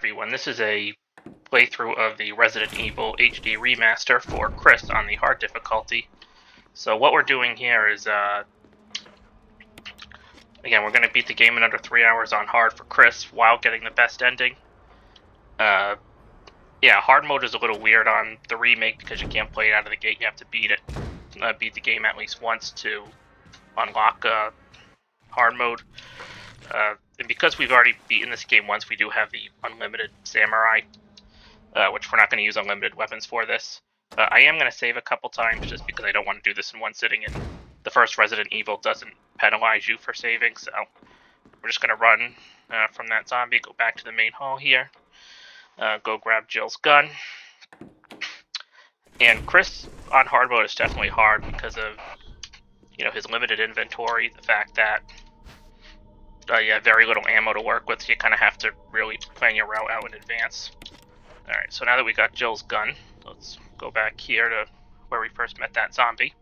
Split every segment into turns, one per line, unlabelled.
everyone, this is a playthrough of the Resident Evil HD REMaster for Chris on the hard difficulty. So what we're doing here is, again, we're going to beat the game in under 3 hours on hard for Chris while getting the best ending. Yeah, hard mode is a little weird on the remake because you can't play it out of the gate, you have to beat the game at least once to unlock hard mode. And because we've already beaten this game once, we do have the unlimited samurai, which we're not going to use unlimited weapons for this. I am going to save a couple times just because I don't want to do this in one sitting, and the first Resident Evil doesn't penalize you for saving, so we're just going to run from that zombie, go back to the main hall here, go grab Jill's gun. And Chris on hard mode is definitely hard because of, his limited inventory, the fact that you have very little ammo to work with. You kind of have to really plan your route out in advance. Alright, so now that we got Jill's gun, let's go back here to where we first met that zombie.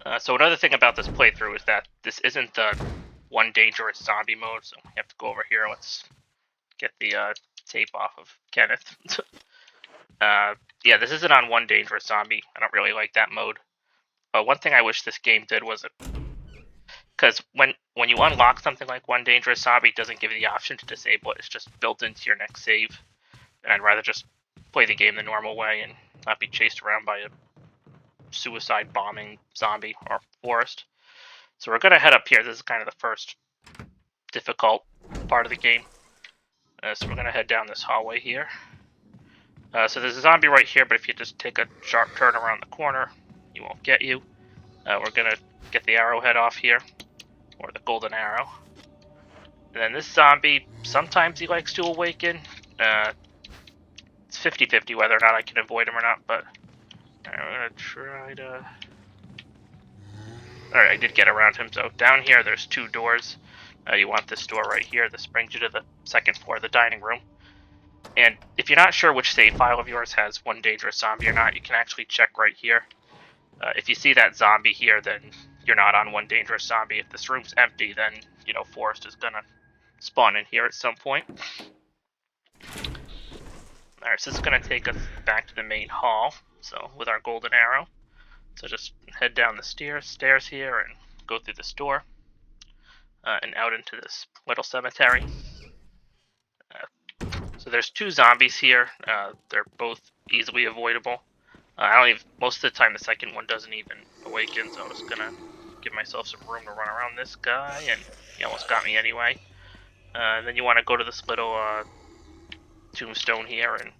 Alright, so another thing about this playthrough is that this isn't the one dangerous zombie mode, so we have to go over here. Let's get the tape off of Kenneth. Yeah, this isn't on one dangerous zombie. I don't really like that mode. One thing I wish this game did was, because when you unlock something like one dangerous zombie, it doesn't give you the option to disable it. It's just built into your next save. And I'd rather just play the game the normal way and not be chased around by a suicide bombing zombie or forest. So we're going to head up here. This is kind of the first difficult part of the game. So we're going to head down this hallway here. So there's a zombie right here, but if you just take a sharp turn around the corner, he won't get you. We're going to get the arrowhead off here, or the golden arrow. And then this zombie, sometimes he likes to awaken. It's 50-50 whether or not I can avoid him or not, but I'm going to try to... Alright, I did get around him. So down here, there's two doors. You want this door right here. This brings you to the second floor of the dining room. And if you're not sure which save file of yours has one dangerous zombie or not, you can actually check right here. If you see that zombie here, then you're not on one dangerous zombie. If this room's empty, then, Forrest is going to spawn in here at some point. Alright, so this is going to take us back to the main hall, so with our golden arrow. So just head down the stairs here and go through this door and out into this little cemetery. So there's two zombies here. They're both easily avoidable. Most of the time the second one doesn't even awaken, so I'm just gonna give myself some room to run around this guy, and he almost got me anyway. Then you want to go to this little tombstone here and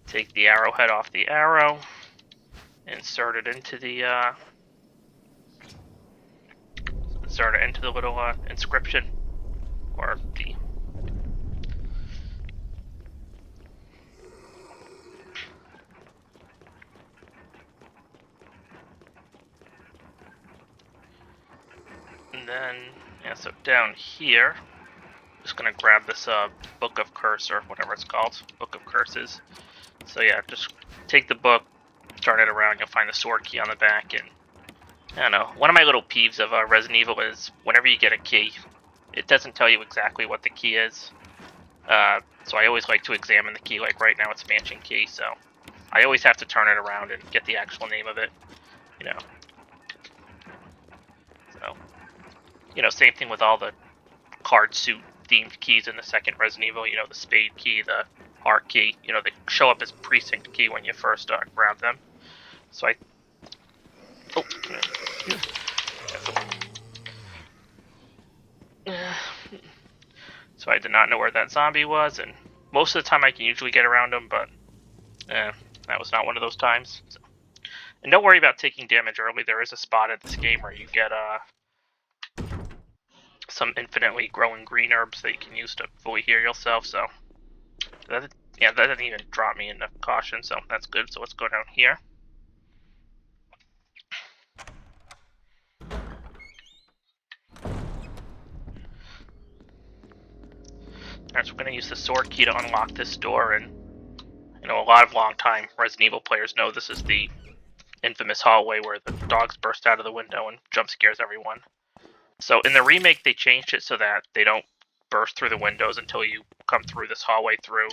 take the arrowhead off the arrow, insert it into the little inscription, or the and then, so down here, just gonna grab this Book of Curse, or whatever it's called, Book of Curses. So yeah, just take the book, turn it around, you'll find the sword key on the back, and I don't know, one of my little peeves of Resident Evil is whenever you get a key, it doesn't tell you exactly what the key is. So I always like to examine the key, like right now it's Mansion Key, so I always have to turn it around and get the actual name of it, So, same thing with all the card suit themed keys in the second Resident Evil, the spade key, the heart key, they show up as precinct key when you first grab them. So So I did not know where that zombie was, and most of the time I can usually get around him, but that was not one of those times. So. And don't worry about taking damage early. There is a spot in this game where you get some infinitely growing green herbs that you can use to fully heal yourself, so that didn't even drop me into caution, so that's good. So let's go down here. Alright, so we're going to use the sword key to unlock this door, and You know, a lot of long-time Resident Evil players know this is the infamous hallway where the dogs burst out of the window and jump scares everyone. So in the remake, they changed it so that they don't burst through the windows until you come through this hallway through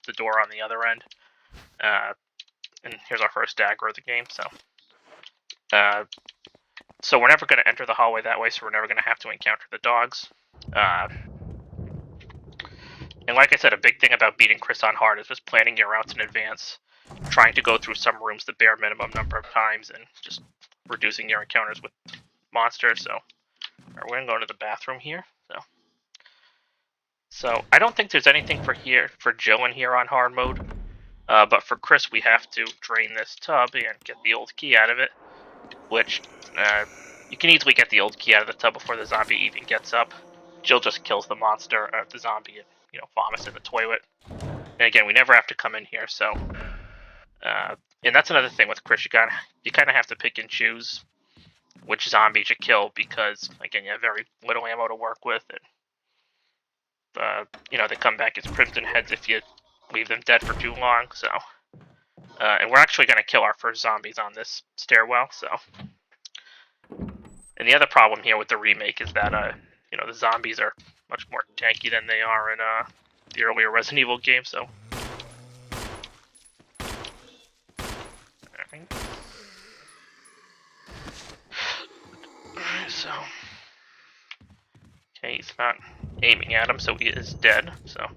the door on the other end. And here's our first dagger of the game. So we're never going to enter the hallway that way, so we're never going to have to encounter the dogs. And like I said, a big thing about beating Chris on hard is just planning your routes in advance, trying to go through some rooms the bare minimum number of times, and just reducing your encounters with monsters. So we're going to go to the bathroom here. So I don't think there's anything for Jill in here on hard mode. But for Chris, we have to drain this tub and get the old key out of it, which you can easily get the old key out of the tub before the zombie even gets up. Jill just kills the monster, the zombie, and vomits in the toilet. And again, we never have to come in here. So, and that's another thing with Chris. You kind of have to pick and choose which zombies you kill because again, you have very little ammo to work with, and they come back as crimson heads if you leave them dead for too long. So, and we're actually going to kill our first zombies on this stairwell. So, and the other problem here with the remake is that the zombies are much more tanky than they are in the earlier Resident Evil game. So, alright. So, okay, he's not aiming at him, so he is dead. So,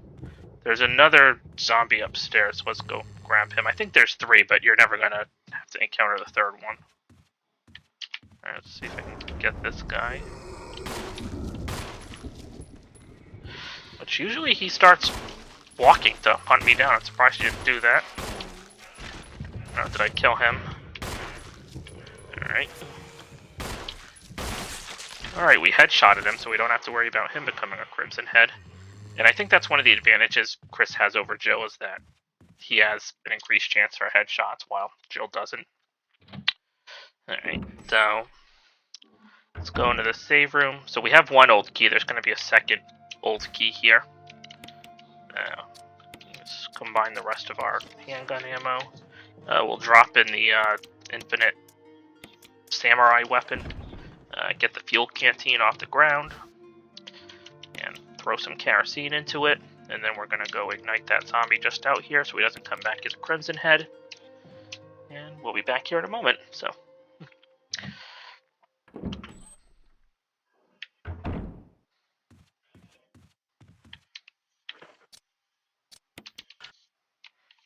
there's another zombie upstairs. Let's go grab him. I think there's 3, but you're never gonna have to encounter the 3rd one. Alright, let's see if I can get this guy. Which usually he starts walking to hunt me down. I'm surprised he didn't do that. Did I kill him? Alright. Alright, we headshotted him, so we don't have to worry about him becoming a crimson head. And I think that's one of the advantages Chris has over Jill is that he has an increased chance for headshots while Jill doesn't. Alright, so let's go into the save room. So we have one old key. There's going to be a second old key here. Let's combine the rest of our handgun ammo. We'll drop in the infinite samurai weapon. Get the fuel canteen off the ground. And throw some kerosene into it. And then we're going to go ignite that zombie just out here so he doesn't come back as a crimson head. And we'll be back here in a moment. So.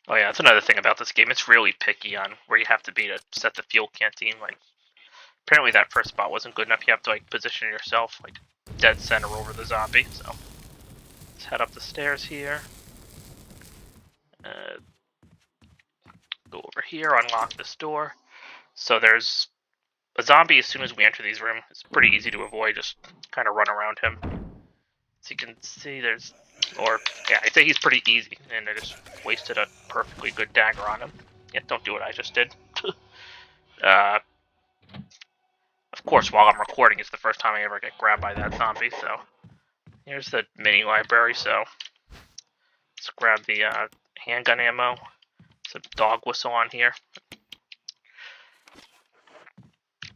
Oh yeah, that's another thing about this game. It's really picky on where you have to be to set the fuel canteen. Like, apparently that first spot wasn't good enough. You have to position yourself dead center over the zombie. So let's head up the stairs here. Go over here, unlock this door. So there's a zombie as soon as we enter these rooms. It's pretty easy to avoid. Just kind of run around him. So you can see I'd say he's pretty easy, and I just wasted a perfectly good dagger on him. Yeah, don't do what I just did. Of course, while I'm recording, it's the first time I ever get grabbed by that zombie, so here's the mini library, so let's grab the handgun ammo. There's a dog whistle on here.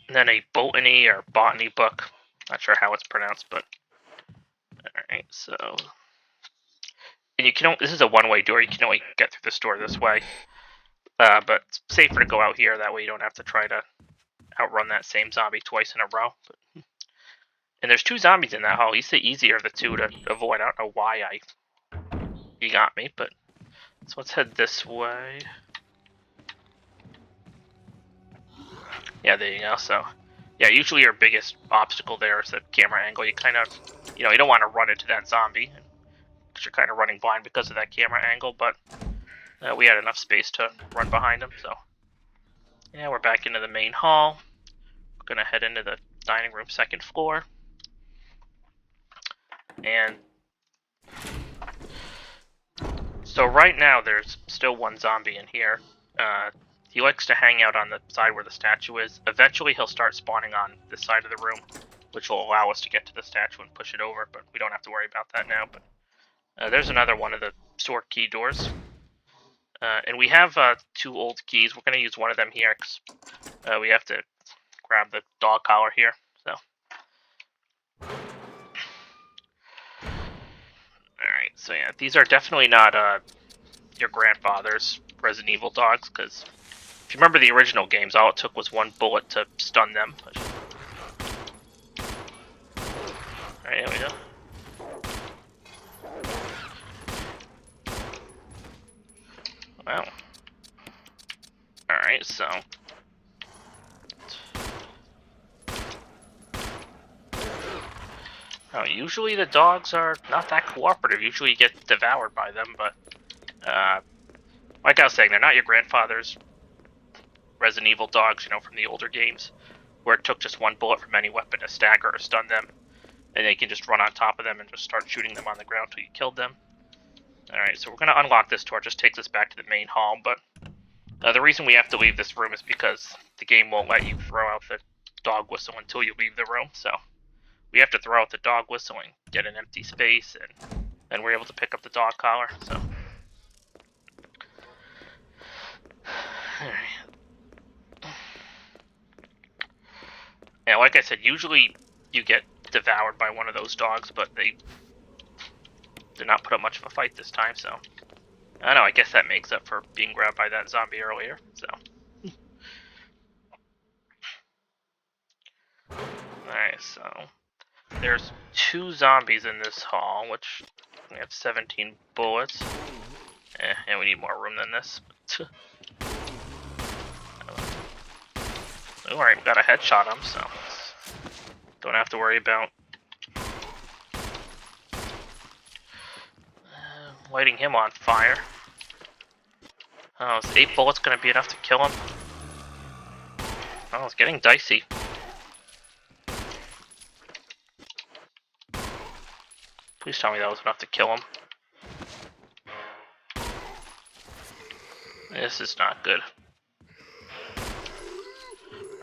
And then a botany book. Not sure how it's pronounced, but alright, so and this is a one-way door, you can only get through this door this way. But it's safer to go out here, that way you don't have to try to outrun that same zombie twice in a row. And there's 2 zombies in that hall. He's the easier of the 2 to avoid. I don't know why he got me, but so let's head this way. Yeah, there you go. So yeah, usually your biggest obstacle there is the camera angle. You kind of, you don't want to run into that zombie because you're kind of running blind because of that camera angle, but we had enough space to run behind him, so yeah, we're back into the main hall. We're gonna head into the dining room 2nd floor. And so right now there's still 1 zombie in here. He likes to hang out on the side where the statue is. Eventually he'll start spawning on this side of the room, which will allow us to get to the statue and push it over, but we don't have to worry about that now. But there's another one of the sword key doors. And we have 2 old keys. We're going to use one of them here, because we have to grab the dog collar here. So, alright, so yeah, these are definitely not your grandfather's Resident Evil dogs, because if you remember the original games, all it took was 1 bullet to stun them. Alright, there we go. Wow. Alright, so... Oh, usually the dogs are not that cooperative. Usually you get devoured by them, but... like I was saying, they're not your grandfather's Resident Evil dogs, you know, from the older games, where it took just 1 bullet from any weapon to stagger or stun them, and they can just run on top of them and just start shooting them on the ground till you killed them. Alright, so we're going to unlock this door. It just takes us back to the main hall, but the reason we have to leave this room is because the game won't let you throw out the dog whistle until you leave the room, so we have to throw out the dog whistle and get an empty space, and then we're able to pick up the dog collar, so... Alright. Yeah, like I said, usually you get devoured by one of those dogs, but they did not put up much of a fight this time, so... I don't know, I guess that makes up for being grabbed by that zombie earlier, so... Alright, so... There's 2 zombies in this hall, which... We have 17 bullets. And we need more room than this. Alright, we got a headshot him, so... Don't have to worry about... lighting him on fire. Oh, is 8 bullets gonna be enough to kill him? Oh, it's getting dicey. Please tell me that was enough to kill him. This is not good.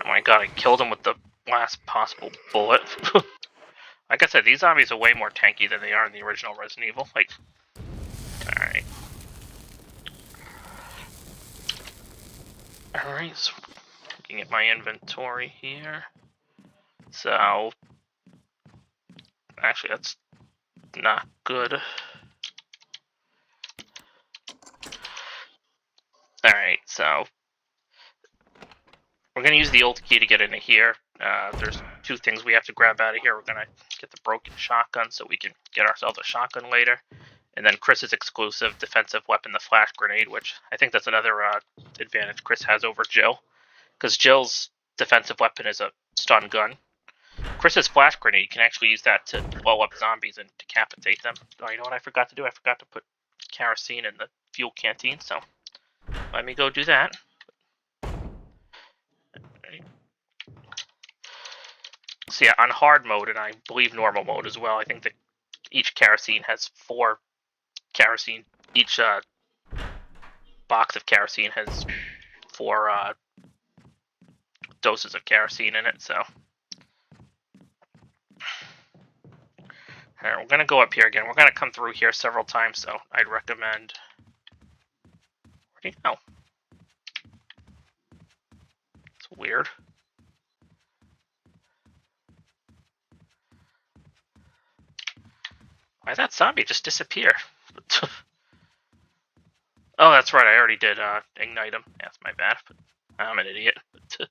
Oh my god, I killed him with the last possible bullet. Like I said, these zombies are way more tanky than they are in the original Resident Evil. Like, alright. Alright, so looking at my inventory here. So, actually that's not good. Alright, so we're going to use the old key to get into here. There's 2 things we have to grab out of here. We're going to get the broken shotgun so we can get ourselves a shotgun later. And then Chris's exclusive defensive weapon, the flash grenade, which I think that's another advantage Chris has over Jill. Because Jill's defensive weapon is a stun gun. Chris's flash grenade, you can actually use that to blow up zombies and decapitate them. Oh, you know what I forgot to do? I forgot to put kerosene in the fuel canteen, so let me go do that. So yeah, on hard mode, and I believe normal mode as well, I think that each kerosene has 4 kerosene. Each box of kerosene has 4 doses of kerosene in it, so. Alright, we're going to go up here again. We're going to come through here several times, so I'd recommend... Where'd he go? It's weird. Why'd that zombie just disappear? Oh, that's right, I already did ignite him. Yeah, that's my bad, but I'm an idiot. Alright,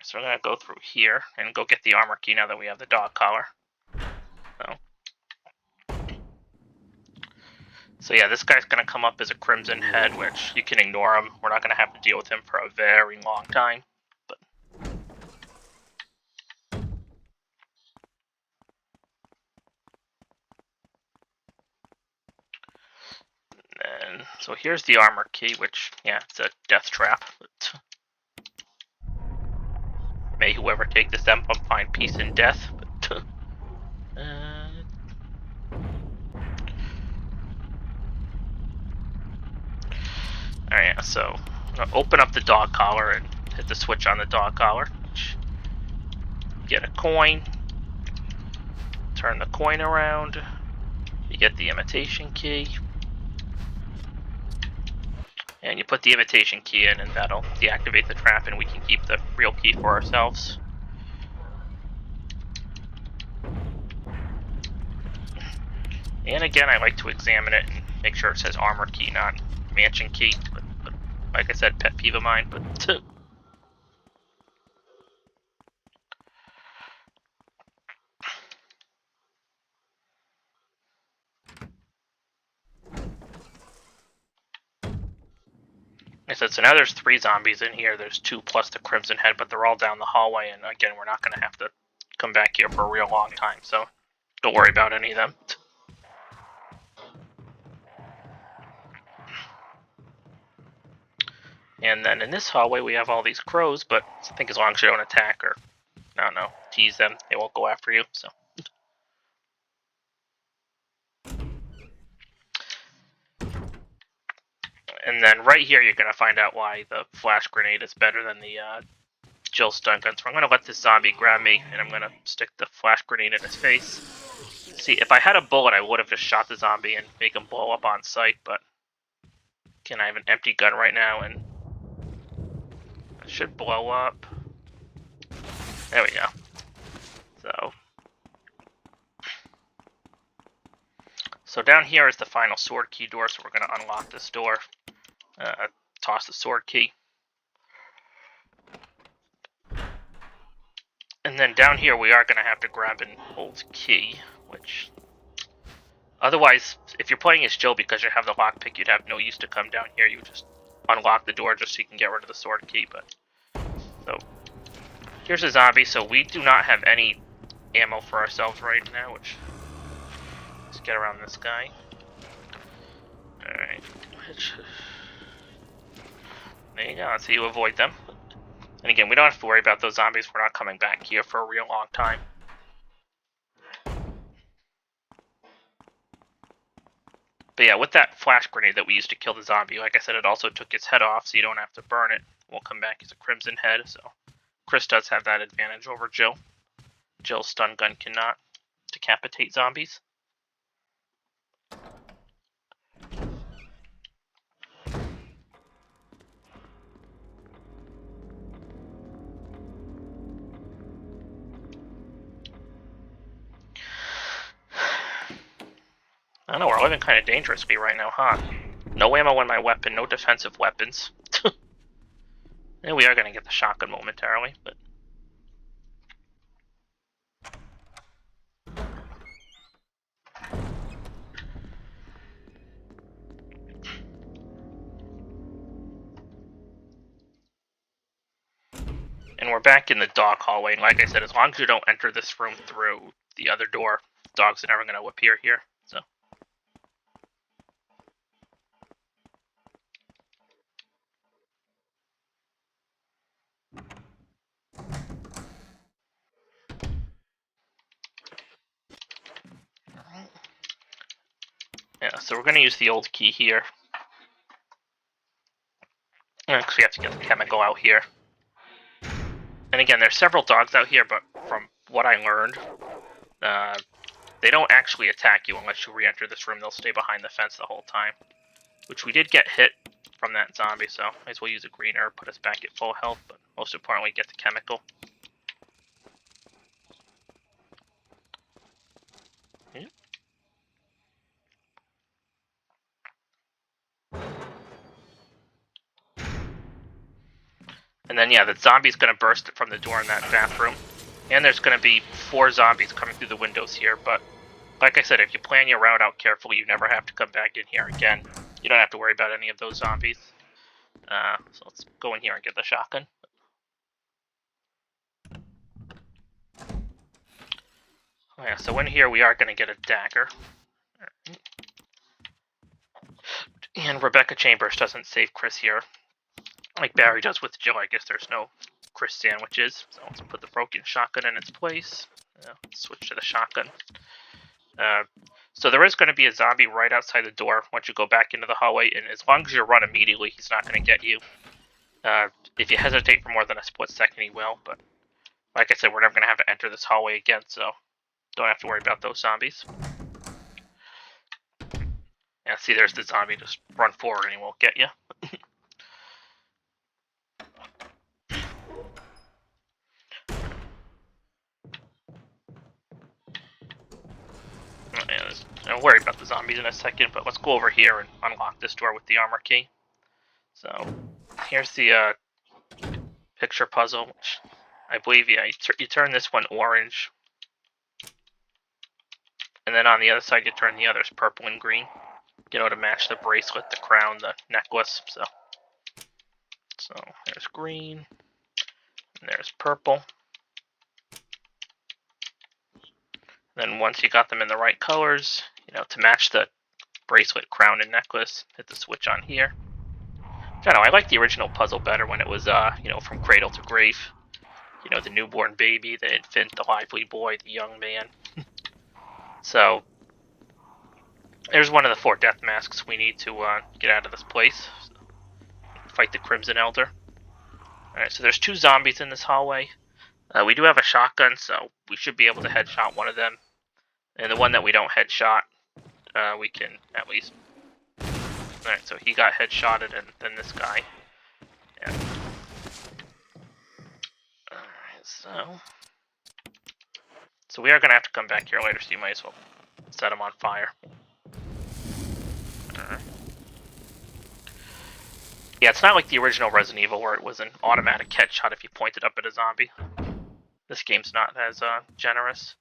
so we're gonna go through here and go get the armor key now that we have the dog collar. So yeah, this guy's gonna come up as a Crimson Head, which you can ignore him. We're not gonna have to deal with him for a very long time. And so here's the armor key, which, yeah, it's a death trap. But may whoever take this emblem find peace in death. But, alright, yeah, so I'm gonna open up the dog collar and hit the switch on the dog collar. Get a coin. Turn the coin around. You get the imitation key. And you put the imitation key in, and that'll deactivate the trap, and we can keep the real key for ourselves. And again, I like to examine it and make sure it says armor key, not mansion key. But like I said, pet peeve of mine. But I said, so now there's 3 zombies in here. There's 2 plus the Crimson Head, but they're all down the hallway. And again, we're not going to have to come back here for a real long time, so don't worry about any of them. And then in this hallway, we have all these crows, but I think as long as you don't attack or, I don't know, tease them, they won't go after you, so. And then right here, you're going to find out why the flash grenade is better than the Jill stun gun. So I'm going to let this zombie grab me, and I'm going to stick the flash grenade in his face. See, if I had a bullet, I would have just shot the zombie and make him blow up on sight, but again, I have an empty gun right now, and it should blow up. There we go. So down here is the final sword key door, so we're going to unlock this door. Toss the sword key. And then down here we are going to have to grab an old key, which... Otherwise, if you're playing as Jill because you have the lockpick, you'd have no use to come down here. You just unlock the door just so you can get rid of the sword key. So, here's a zombie, so we do not have any ammo for ourselves right now, which... Let's get around this guy. Alright. There you go, that's how you avoid them. And again, we don't have to worry about those zombies. We're not coming back here for a real long time. But yeah, with that flash grenade that we used to kill the zombie, like I said, it also took its head off, so you don't have to burn it. It won't come back as a Crimson Head, so Chris does have that advantage over Jill. Jill's stun gun cannot decapitate zombies. I don't know, we're living kind of dangerously right now, huh? No ammo in my weapon, no defensive weapons. Yeah, we are going to get the shotgun momentarily, but... And we're back in the dog hallway, and like I said, as long as you don't enter this room through the other door, dogs are never going to appear here, so... Yeah, so we're going to use the old key here. Because we have to get the chemical out here. And again, there's several dogs out here, but from what I learned, they don't actually attack you unless you re-enter this room. They'll stay behind the fence the whole time. Which we did get hit from that zombie, so might as well use a green herb, put us back at full health, but most importantly, get the chemical. And then, yeah, the zombie's going to burst from the door in that bathroom. And there's going to be 4 zombies coming through the windows here. But, like I said, if you plan your route out carefully, you never have to come back in here again. You don't have to worry about any of those zombies. So let's go in here and get the shotgun. Oh, yeah, so in here we are going to get a dagger. And Rebecca Chambers doesn't save Chris here. Like Barry does with Jill, I guess there's no Chris sandwiches. So let's put the broken shotgun in its place. Switch to the shotgun. So there is going to be a zombie right outside the door once you go back into the hallway, and as long as you run immediately, he's not going to get you. If you hesitate for more than a split second, he will, but like I said, we're never going to have to enter this hallway again, so don't have to worry about those zombies. Yeah, see, there's the zombie. Just run forward and he won't get you. I'll worry about the zombies in a second, but let's go over here and unlock this door with the armor key. So, here's the picture puzzle, which I believe, yeah, you turn this one orange. And then on the other side, you turn the others purple and green. You know, to match the bracelet, the crown, the necklace. So there's green, and there's purple. Then once you got them in the right colors, you know, to match the bracelet, crown, and necklace, hit the switch on here. I don't know, I like the original puzzle better when it was, you know, from cradle to grave. You know, the newborn baby, the infant, the lively boy, the young man. So, there's one of the 4 death masks we need to get out of this place. Fight the Crimson Elder. Alright, so there's 2 zombies in this hallway. We do have a shotgun, so we should be able to headshot one of them. And the one that we don't headshot, we can at least... Alright, so he got headshotted, and then this guy. Yeah. Alright, so we are going to have to come back here later, so you might as well set him on fire. Yeah, it's not like the original Resident Evil where it was an automatic headshot if you pointed up at a zombie. This game's not as generous.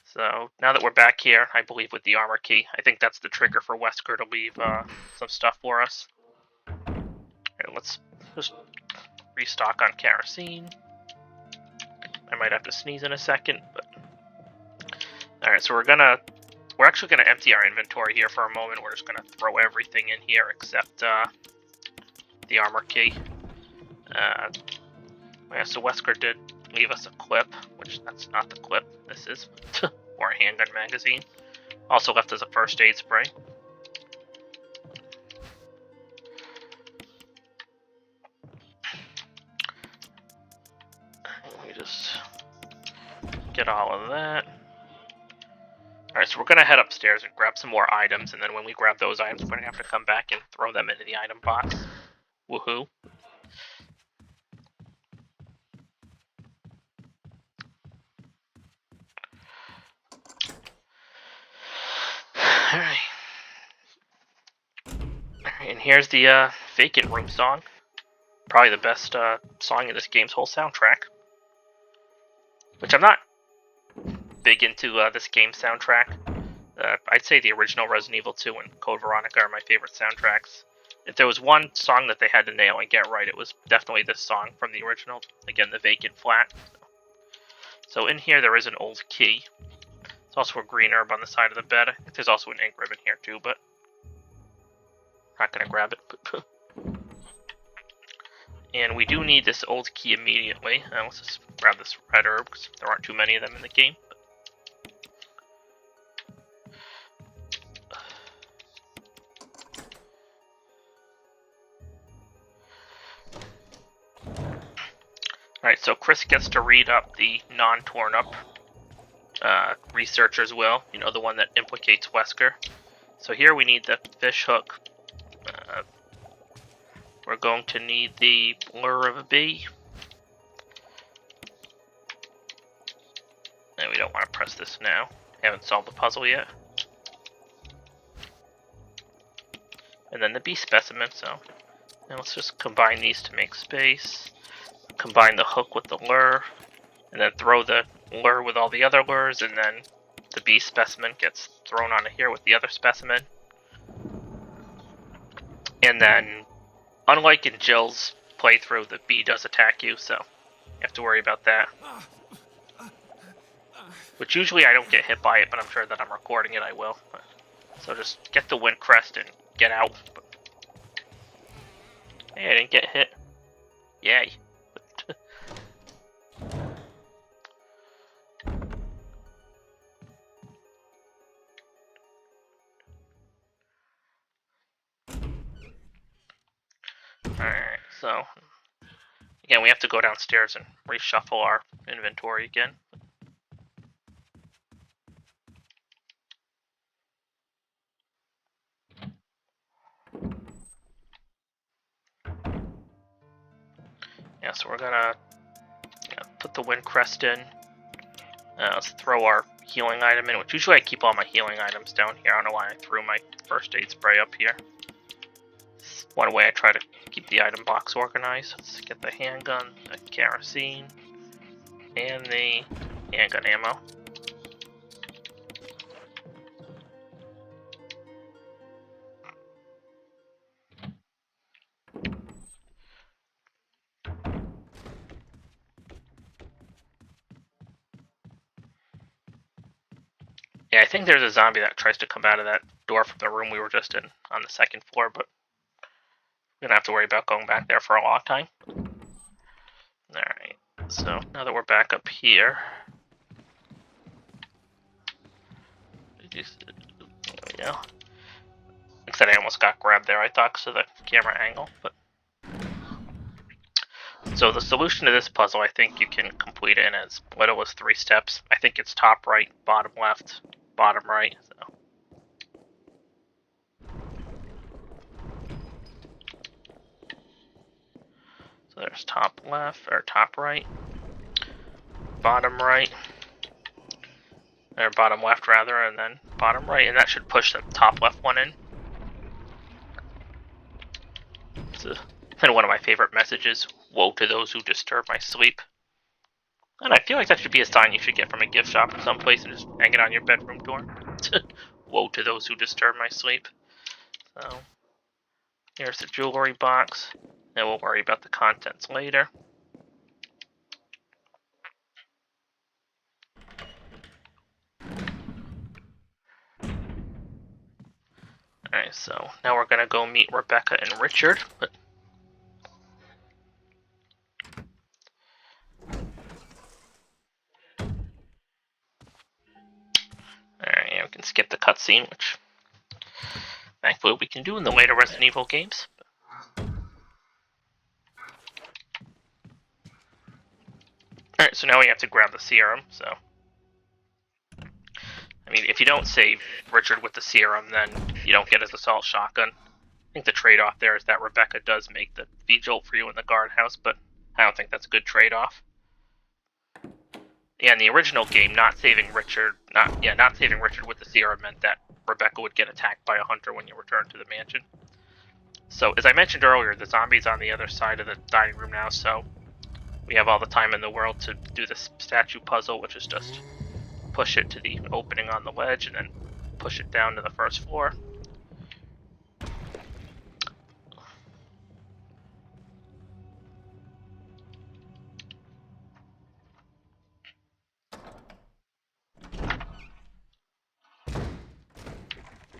So, now that we're back here, I believe with the armor key, I think that's the trigger for Wesker to leave some stuff for us. Here, let's just restock on kerosene. I might have to sneeze in a second, but... Alright, so we're actually gonna empty our inventory here for a moment. We're just gonna throw everything in here except the armor key. Yeah, so Wesker did leave us a clip, which that's not the clip, this is, or a handgun magazine. Also left us a first aid spray. Let me just get all of that. Alright, so we're going to head upstairs and grab some more items, and then when we grab those items, we're going to have to come back and throw them into the item box. Woohoo. Alright. And here's the Vacant Room song. Probably the best song in this game's whole soundtrack. Which I'm not big into this game's soundtrack. I'd say the original Resident Evil 2 and Code Veronica are my favorite soundtracks. If there was one song that they had to nail and get right, it was definitely this song from the original. Again, the Vacant Flat. So in here there is an old key. There's also a green herb on the side of the bed. I think there's also an ink ribbon here too, but I'm not going to grab it. And we do need this old key immediately. Let's just grab this red herb, because there aren't too many of them in the game. Alright, so Chris gets to read up the non-torn up researcher's will. You know, the one that implicates Wesker. So here we need the fish hook. We're going to need the lure of a bee. And we don't want to press this now. Haven't solved the puzzle yet. And then the bee specimen, so now let's just combine these to make space. Combine the hook with the lure, and then throw the lure with all the other lures, and then the bee specimen gets thrown onto here with the other specimen. And then, unlike in Jill's playthrough, the bee does attack you, so you have to worry about that. Which usually I don't get hit by it, but I'm sure that I'm recording it, I will. So just get the wind crest and get out. Hey, I didn't get hit. Yay. Alright, so again, we have to go downstairs and reshuffle our inventory again. So we're gonna put the wind crest in. Let's throw our healing item in, which usually I keep all my healing items down here. I don't know why I threw my first aid spray up here. It's one way I try to keep the item box organized. Let's get the handgun, the kerosene, and the handgun ammo. Yeah, I think there's a zombie that tries to come out of that door from the room we were just in on the second floor, but we're gonna have to worry about going back there for a long time. Alright, so now that we're back up here, there we go. Like I said, I almost got grabbed there, I thought, because of the camera angle, but... So the solution to this puzzle, I think you can complete it in as little as 3 steps. I think it's top right, bottom left, bottom right. So there's top left, or top right, bottom right, or bottom left rather, and then bottom right, and that should push the top left one in. And one of my favorite messages, woe to those who disturb my sleep. And I feel like that should be a sign you should get from a gift shop or someplace and just hang it on your bedroom door. Woe to those who disturb my sleep. So, here's the jewelry box. And we'll worry about the contents later. Alright, so now we're gonna go meet Rebecca and Richard. Alright, yeah, we can skip the cutscene, which thankfully we can do in the later Resident Evil games. Alright, so now we have to grab the serum, so... I mean, if you don't save Richard with the serum, then you don't get his assault shotgun. I think the trade-off there is that Rebecca does make the V-Jolt for you in the guardhouse, but I don't think that's a good trade-off. Yeah, in the original game, not saving Richard with the serum meant that Rebecca would get attacked by a hunter when you return to the mansion. So, as I mentioned earlier, the zombie's on the other side of the dining room now, so we have all the time in the world to do this statue puzzle, which is just push it to the opening on the ledge and then push it down to the first floor.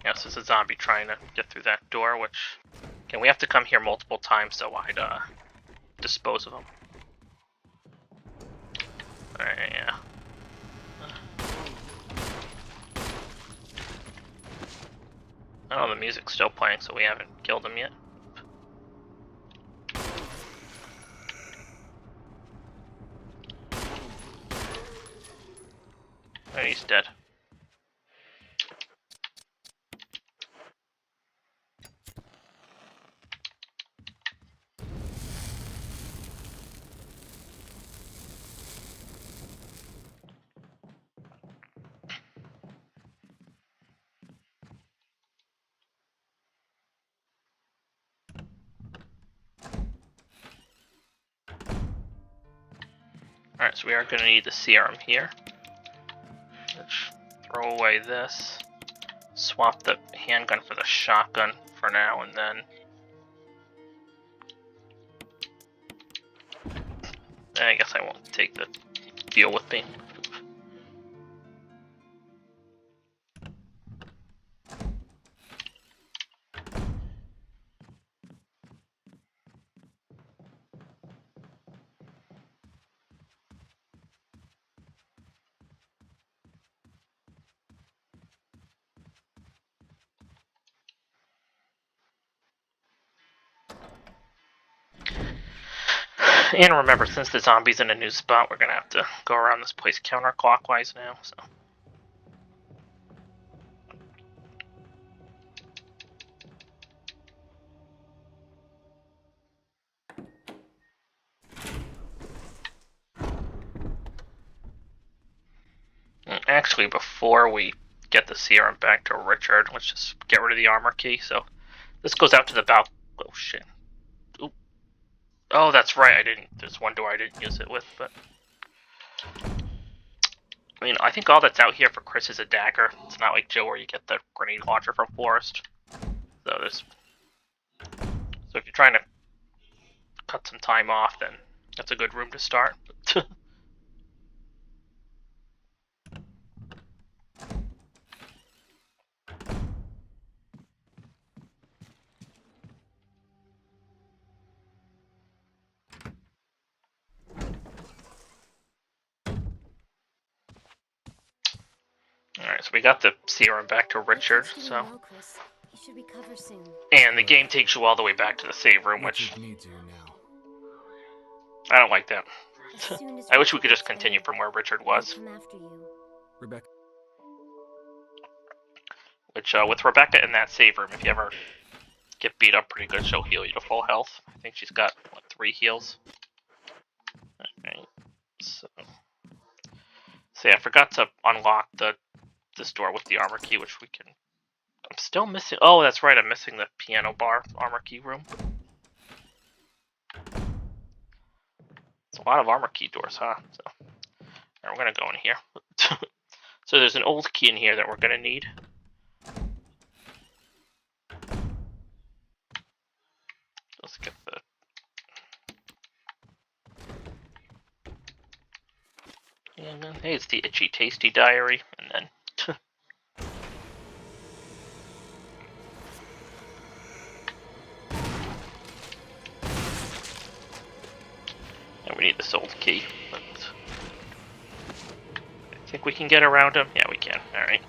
Yes, there's a zombie trying to get through that door, which... Again, we have to come here multiple times, so I'd dispose of them. Alright, yeah. Oh, the music's still playing, so we haven't killed him yet. Oh, he's dead. Alright, so we are going to need the serum here. Let's throw away this. Swap the handgun for the shotgun for now, and then... I guess I won't take the deal with me. And remember, since the zombie's in a new spot, we're gonna have to go around this place counterclockwise now, so... Actually, before we get the serum back to Richard, let's just get rid of the armor key. So this goes out to the balcony. Oh shit. Oop. Oh, that's right. I didn't. There's one door I didn't use it with, but I mean, I think all that's out here for Chris is a dagger. It's not like Joe where you get the grenade launcher from Forrest. So there's. So if you're trying to cut some time off, then that's a good room to start. Alright, so we got the serum back to Richard, so...
Well, Chris. He should recover soon.
And the game takes you all the way back to the save room, which... I don't like that. I wish we could just continue from where Richard was.
Come after you.
Rebecca.
Which, with Rebecca in that save room, if you ever get beat up pretty good, she'll heal you to full health. I think she's got, what, 3 heals? Alright, so yeah, I forgot to unlock this door with the armor key, which we can... I'm still missing... Oh, that's right, I'm missing the piano bar armor key room. It's a lot of armor key doors, huh? So, alright, we're gonna go in here. So there's an old key in here that we're gonna need. Let's get the... And then, hey, it's the Itchy Tasty Diary, and then... and we need this old key, but... I think we can get around him? Yeah, we can. Alright.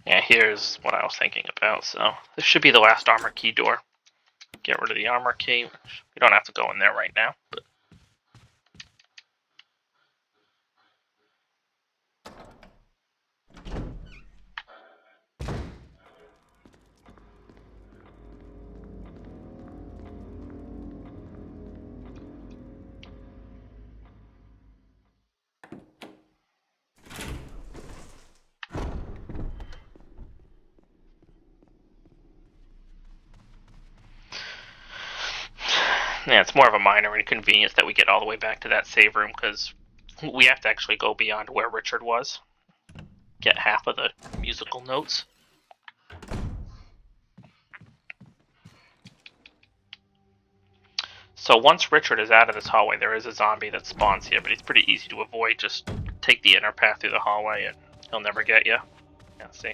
Yeah, here's what I was thinking about, so this should be the last armor key door. Get rid of the armor key, which we don't have to go in there right now, but... Yeah, it's more of a minor inconvenience that we get all the way back to that save room, because we have to actually go beyond where Richard was. Get half of the musical notes. So once Richard is out of this hallway, there is a zombie that spawns here, but he's pretty easy to avoid. Just take the inner path through the hallway and he'll never get you. Yeah, see.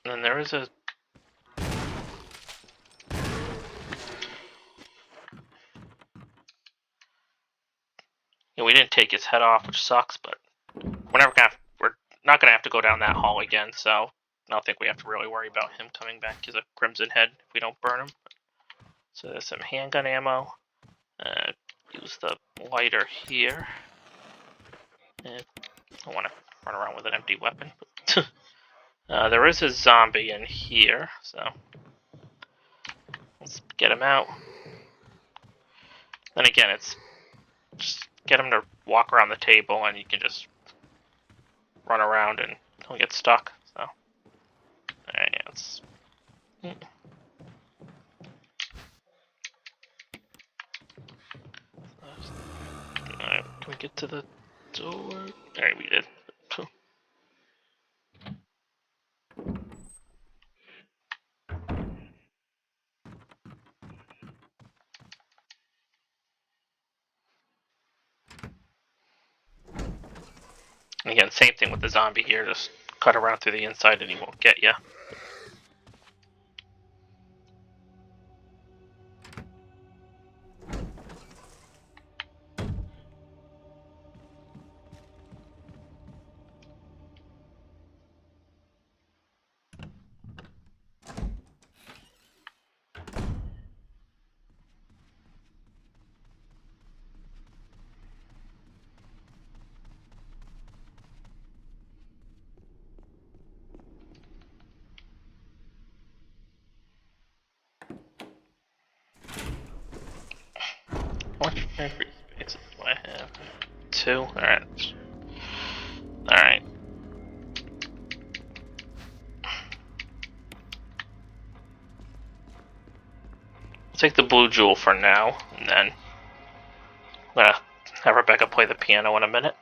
And then there is a... Yeah, we didn't take his head off, which sucks, but we're not gonna have to go down that hall again, so I don't think we have to really worry about him coming back as a Crimson Head if we don't burn him. So there's some handgun ammo. Use the lighter here. And I want to run around with an empty weapon. There is a zombie in here, so let's get him out. Then again, it's just get him to walk around the table, and you can just run around and he'll get stuck. So, alright, yeah, let's. Alright, can we get to the door? Alright, we did. And again, same thing with the zombie here, just cut around through the inside and he won't get you. How many spaces do I have? 2? Alright. Alright. Take the blue jewel for now, and then I'm gonna have Rebecca play the piano in a minute.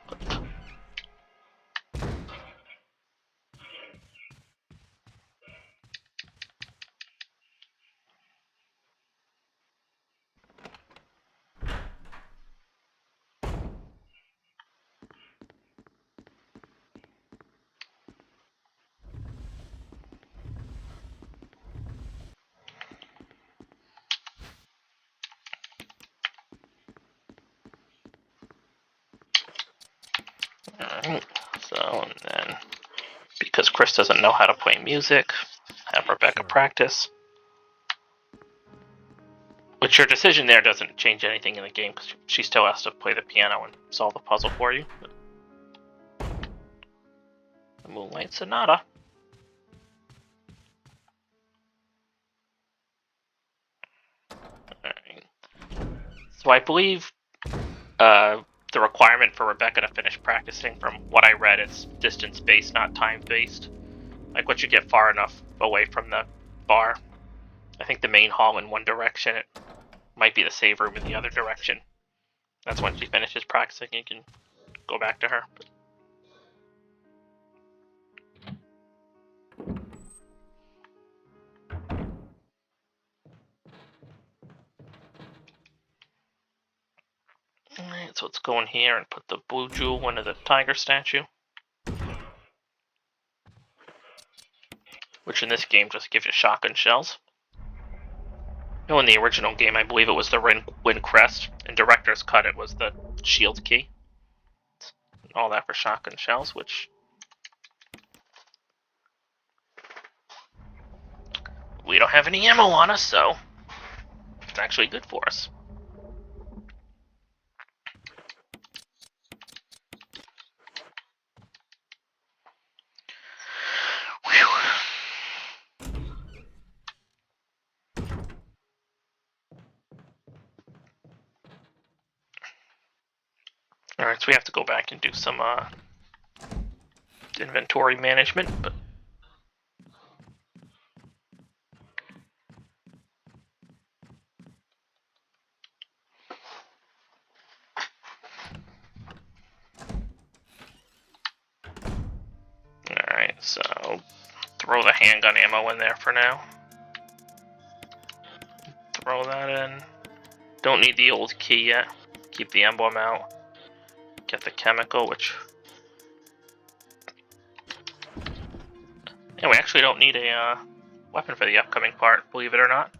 Alright, so, and then, because Chris doesn't know how to play music, have Rebecca practice. Which your decision there doesn't change anything in the game, because she still has to play the piano and solve the puzzle for you. The Moonlight Sonata. Alright. So I believe the requirement for Rebecca to finish practicing, from what I read, is distance-based, not time-based. Like, once you get far enough away from the bar, I think the main hall in one direction, it might be the save room in the other direction. That's when she finishes practicing, you can go back to her. Alright, so let's go in here and put the blue jewel into the tiger statue. Which in this game just gives you shotgun shells. No, in the original game, I believe it was the Wind Crest. In Director's Cut, it was the shield key. And all that for shotgun shells, which we don't have any ammo on us, so it's actually good for us. Alright, so we have to go back and do some inventory management, but alright, so throw the handgun ammo in there for now. Throw that in. Don't need the old key yet. Keep the emblem out. Get the chemical, which... And we actually don't need a weapon for the upcoming part, believe it or not.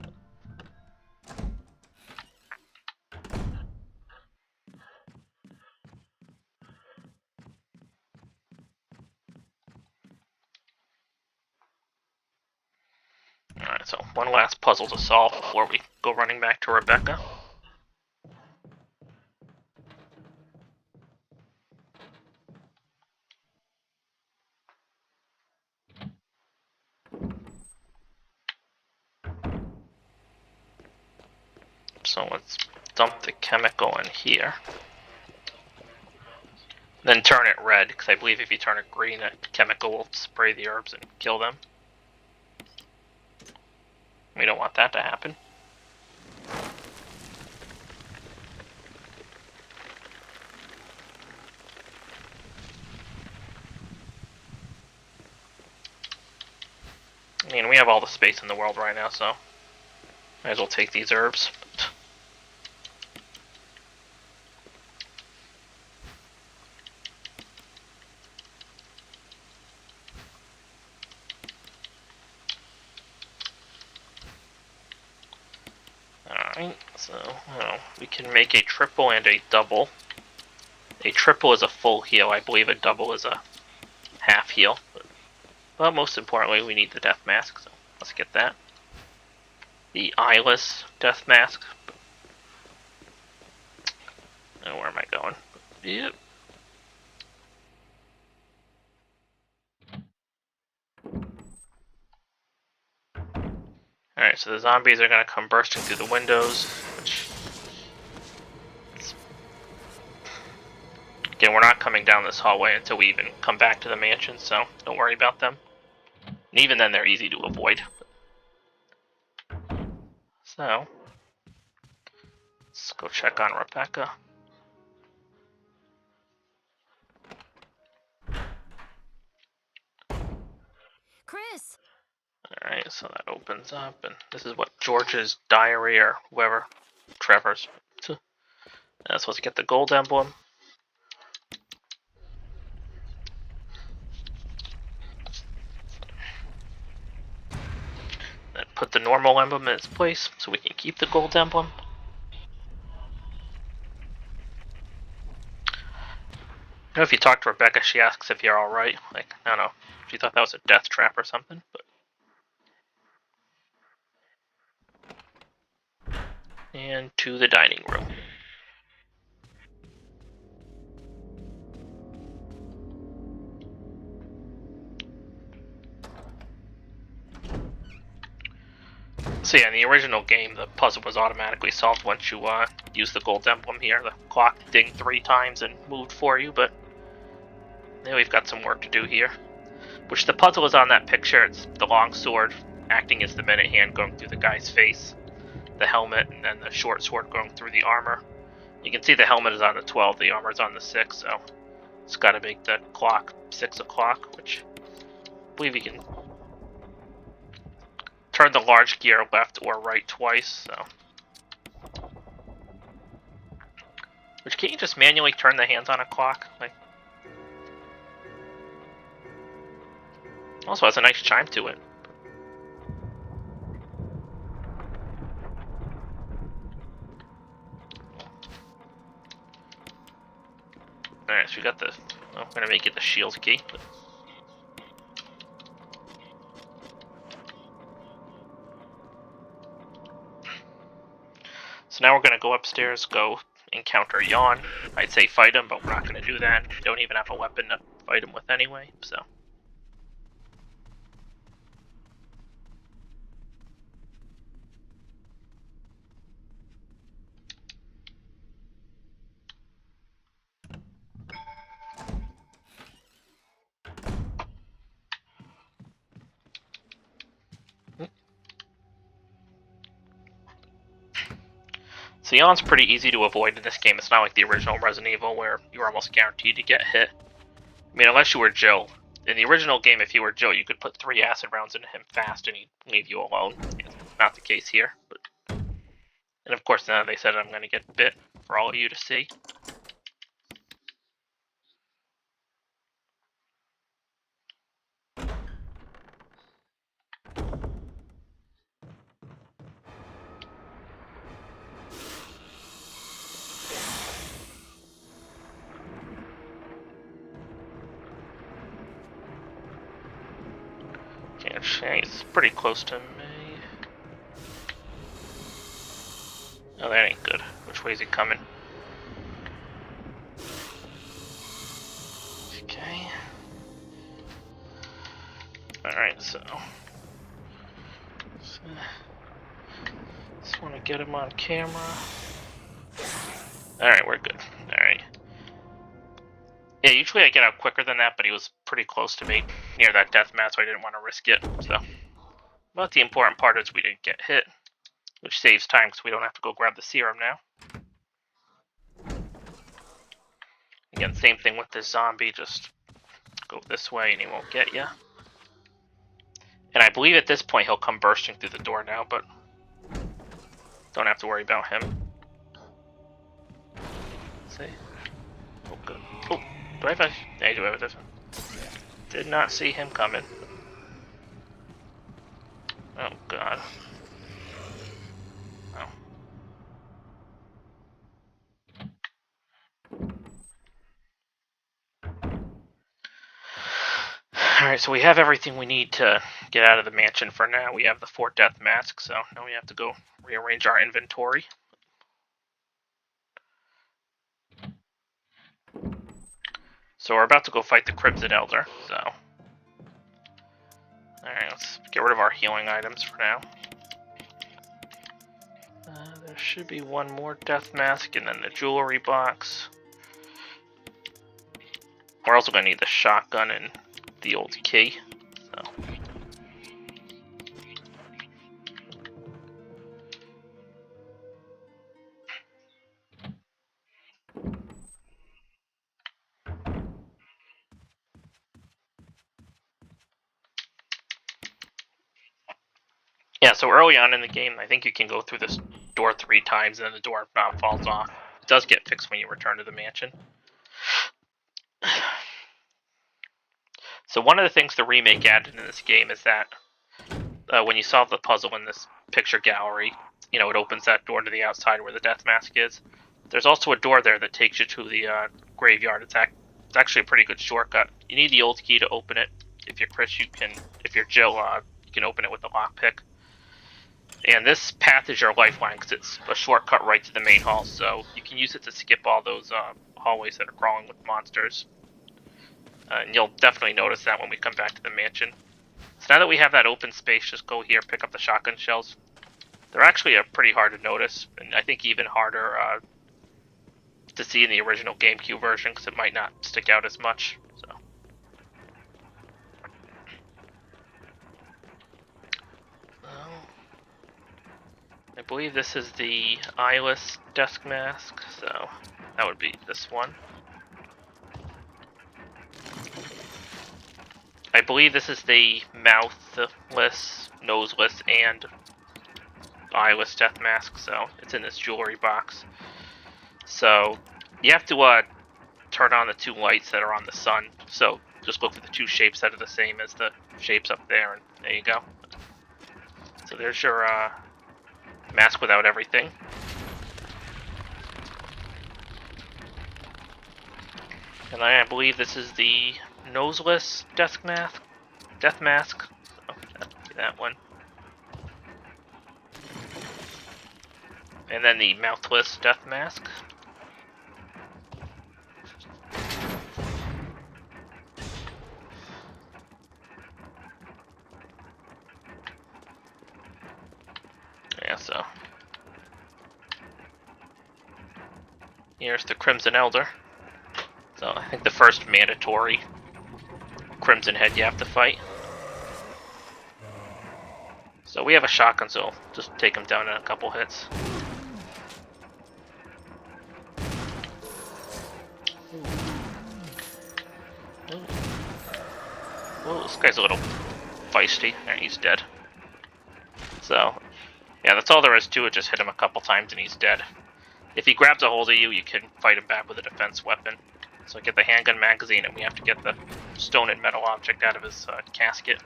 Alright, so one last puzzle to solve before we go running back to Rebecca. So let's dump the chemical in here. Then turn it red, because I believe if you turn it green, that chemical will spray the herbs and kill them. We don't want that to happen. I mean, we have all the space in the world right now, so might as well take these herbs. Alright, so we can make a triple and a double. A triple is a full heal, I believe a double is a half heal. But most importantly, we need the death mask, so let's get that. The eyeless death mask. Oh, where am I going? Yep. Alright, so the zombies are going to come bursting through the windows, which is Again, we're not coming down this hallway until we even come back to the mansion, so don't worry about them. And even then, they're easy to avoid. So, let's go check on Rebecca.
Chris!
Alright, so that opens up, and this is what George's diary, or whoever, Trevor's. That's supposed to get the gold emblem. Then put the normal emblem in its place, so we can keep the gold emblem. You know, if you talk to Rebecca, she asks if you're alright. Like, I don't know, she thought that was a death trap or something, but... And to the dining room. So yeah, in the original game, the puzzle was automatically solved once you use the gold emblem here. The clock dinged 3 times and moved for you, but now we've got some work to do here. Which the puzzle is on that picture. It's the long sword acting as the minute hand going through the guy's face, the helmet, and then the short sword going through the armor. You can see the helmet is on the 12, the armor is on the 6, so it's got to make the clock 6 o'clock, which I believe you can turn the large gear left or right twice, so. Which, can't you just manually turn the hands on a clock? Like, also has a nice chime to it. Alright, so we got the, well, I'm gonna make it the shield key. But... So now we're gonna go upstairs, go encounter Yawn. I'd say fight him, but we're not gonna do that. We don't even have a weapon to fight him with anyway, so. So Yawn's pretty easy to avoid in this game. It's not like the original Resident Evil where you're almost guaranteed to get hit. I mean, unless you were Jill. In the original game, if you were Jill, you could put 3 acid rounds into him fast and he'd leave you alone. It's not the case here. But... And of course, now they said I'm going to get bit for all of you to see. He's pretty close to me. Oh, that ain't good. Which way is he coming? Okay. Alright, so... Just want to get him on camera. Alright, we're good. Alright. Yeah, usually I get out quicker than that, but he was pretty close to me near that death mat, so I didn't want to risk it. So, but the important part is we didn't get hit, which saves time because we don't have to go grab the serum now. Again, same thing with this zombie, just go this way and he won't get you. And I believe at this point he'll come bursting through the door now, but don't have to worry about him. Let's see. Oh, good. Oh. Do I have a... Yeah, I do have a different... Did not see him coming. Oh, God. Oh. Alright, so we have everything we need to get out of the mansion for now. We have the 4 death masks, so now we have to go rearrange our inventory. So we're about to go fight the Crimson Elder, so... Alright, let's get rid of our healing items for now. There should be one more death mask and then the jewelry box. We're also going to need the shotgun and the old key. So. Yeah, so early on in the game, I think you can go through this door 3 times and then the door knob falls off. It does get fixed when you return to the mansion. So one of the things the remake added in this game is that when you solve the puzzle in this picture gallery, you know, it opens that door to the outside where the death mask is. There's also a door there that takes you to the graveyard. It's actually a pretty good shortcut. You need the old key to open it. If you're Chris, you can. If you're Jill, you can open it with the lockpick. And this path is your lifeline because it's a shortcut right to the main hall, so you can use it to skip all those hallways that are crawling with monsters. And you'll definitely notice that when we come back to the mansion. So now that we have that open space, just go here, pick up the shotgun shells. They're actually pretty hard to notice, and I think even harder to see in the original GameCube version because it might not stick out as much. So. I believe this is the eyeless desk mask, so that would be this one. I believe this is the mouthless, noseless, and eyeless death mask, so it's in this jewelry box. So you have to turn on the 2 lights that are on the sun, so just look for the 2 shapes that are the same as the shapes up there, and there you go. So there's your mask without everything. And I believe this is the noseless death mask. So that one. And then the mouthless death mask. Yeah, so here's the Crimson Elder. So I think the first mandatory Crimson Head you have to fight. So we have a shotgun, so just take him down in a couple hits. Whoa, this guy's a little feisty. There, he's dead. So, yeah, that's all there is to it. Just hit him a couple times and he's dead. If he grabs a hold of you, you can fight him back with a defense weapon. So get the handgun magazine, and we have to get the stone and metal object out of his casket.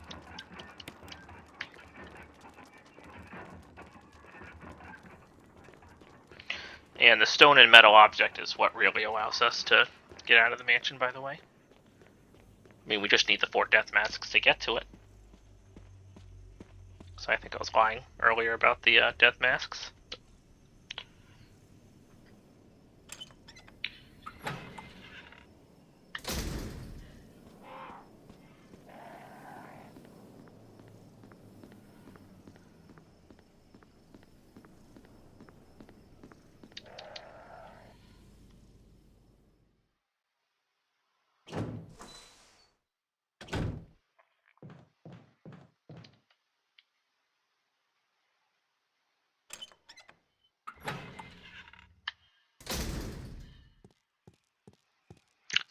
And the stone and metal object is what really allows us to get out of the mansion, by the way. I mean, we just need the 4 death masks to get to it. So I think I was lying earlier about the death masks.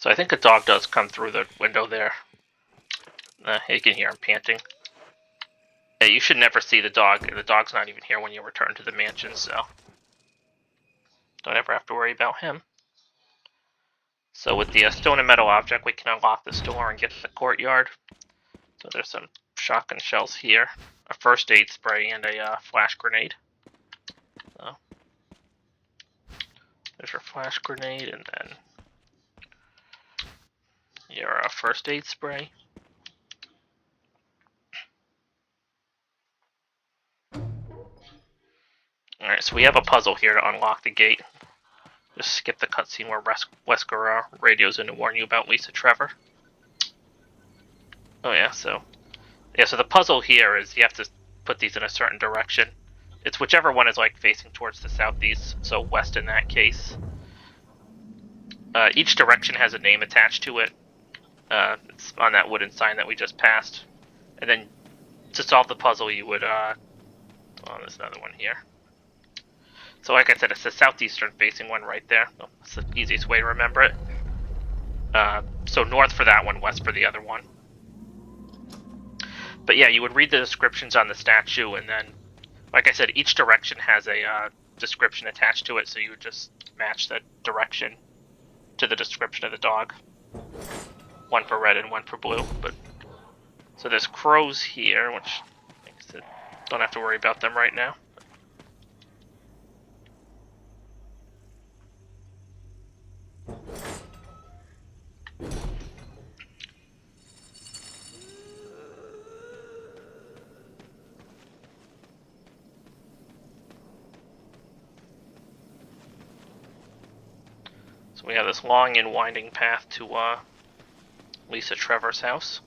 So I think a dog does come through the window there. You can hear him panting. Yeah, you should never see the dog. The dog's not even here when you return to the mansion, so don't ever have to worry about him. So with the stone and metal object, we can unlock this door and get to the courtyard. So there's some shotgun shells here, a first aid spray, and a flash grenade. So there's your flash grenade, and then your first aid spray. Alright, so we have a puzzle here to unlock the gate. Just skip the cutscene where Wesker radios in to warn you about Lisa Trevor. Oh yeah, so the puzzle here is you have to put these in a certain direction. It's whichever one is like facing towards the southeast, so west in that case. Each direction has a name attached to it. It's on that wooden sign that we just passed. And then to solve the puzzle, you would, oh, there's another one here. So like I said, it's the southeastern facing one right there. That's the easiest way to remember it. So north for that one, west for the other one. But yeah, you would read the descriptions on the statue, and then, like I said, each direction has a description attached to it, so you would just match the direction to the description of the dog. One for red and one for blue. But so there's crows here, which like I said, don't have to worry about them right now. So we have this long and winding path to Lisa Trevor's house.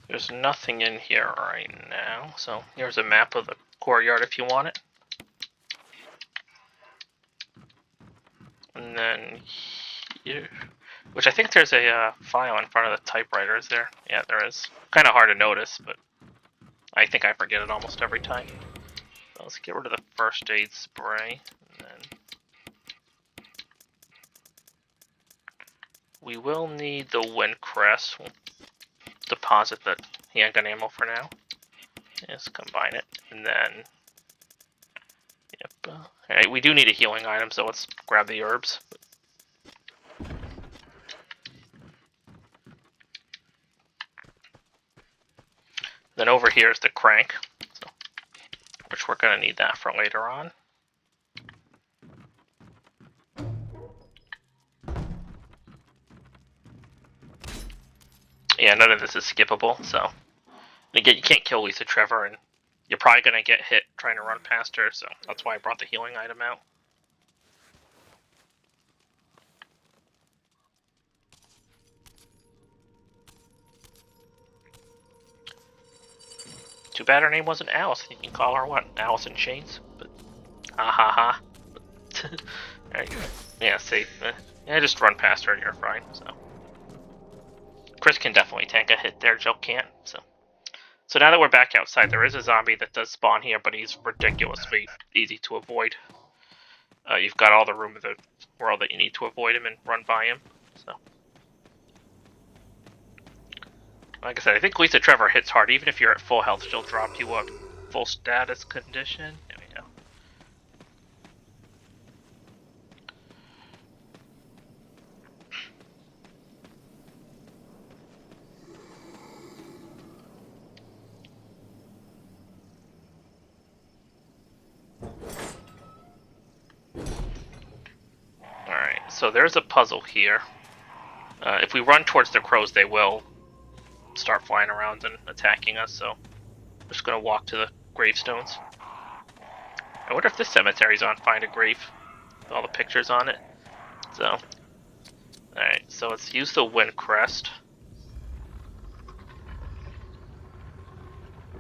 There's nothing in here right now, so here's a map of the courtyard if you want it. And then here, which I think there's a file in front of the typewriter, is there? Yeah, there is. Kind of hard to notice, but I think I forget it almost every time. So let's get rid of the first aid spray, and then we will need the wind crest. We'll deposit the handgun ammo for now. Just combine it, and then yep. Alright, we do need a healing item, so let's grab the herbs. Then over here is the crank, so, which we're going to need that for later on. Yeah, none of this is skippable, so again, you can't kill Lisa Trevor, and you're probably going to get hit trying to run past her, so that's why I brought the healing item out. Too bad her name wasn't Alice. You can call her what? Alice in Chains? But ha ha ha. There you go. Yeah, safe. Yeah, just run past her and you're fine. So Chris can definitely tank a hit there. Joe can't. So now that we're back outside, there is a zombie that does spawn here, but he's ridiculously easy to avoid. You've got all the room in the world that you need to avoid him and run by him. So, like I said, I think Lisa Trevor hits hard. Even if you're at full health, she'll drop you a full status condition. There we go. Alright, so there's a puzzle here. If we run towards the crows, they will start flying around and attacking us, so I'm just going to walk to the gravestones. I wonder if this cemetery's on Find a Grave, with all the pictures on it. So, alright, so let's use the wind crest.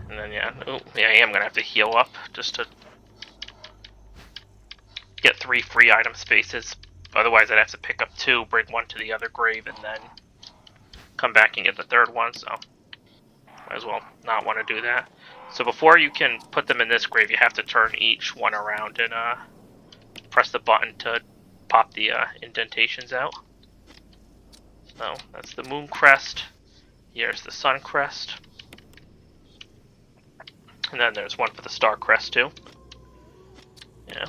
And then, yeah, I am going to have to heal up just to get 3 free item spaces. Otherwise, I'd have to pick up 2, bring 1 to the other grave, and then come back and get the 3rd one, so might as well not want to do that. So before you can put them in this grave, you have to turn each one around and press the button to pop the indentations out. So that's the moon crest. Here's the sun crest. And then there's one for the star crest too. Yeah.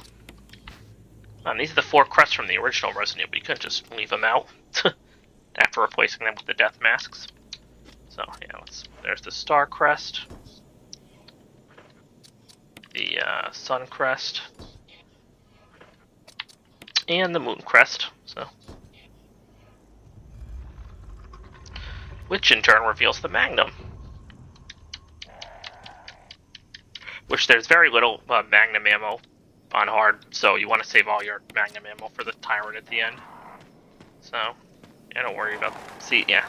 And these are the 4 crests from the original Resident Evil. You couldn't just leave them out after replacing them with the death masks. So yeah, there's the star crest, the sun crest, and the moon crest. So, which in turn reveals the magnum. Which there's very little magnum ammo on hard, so you want to save all your magnum ammo for the tyrant at the end. So, yeah, don't worry about. See, yeah.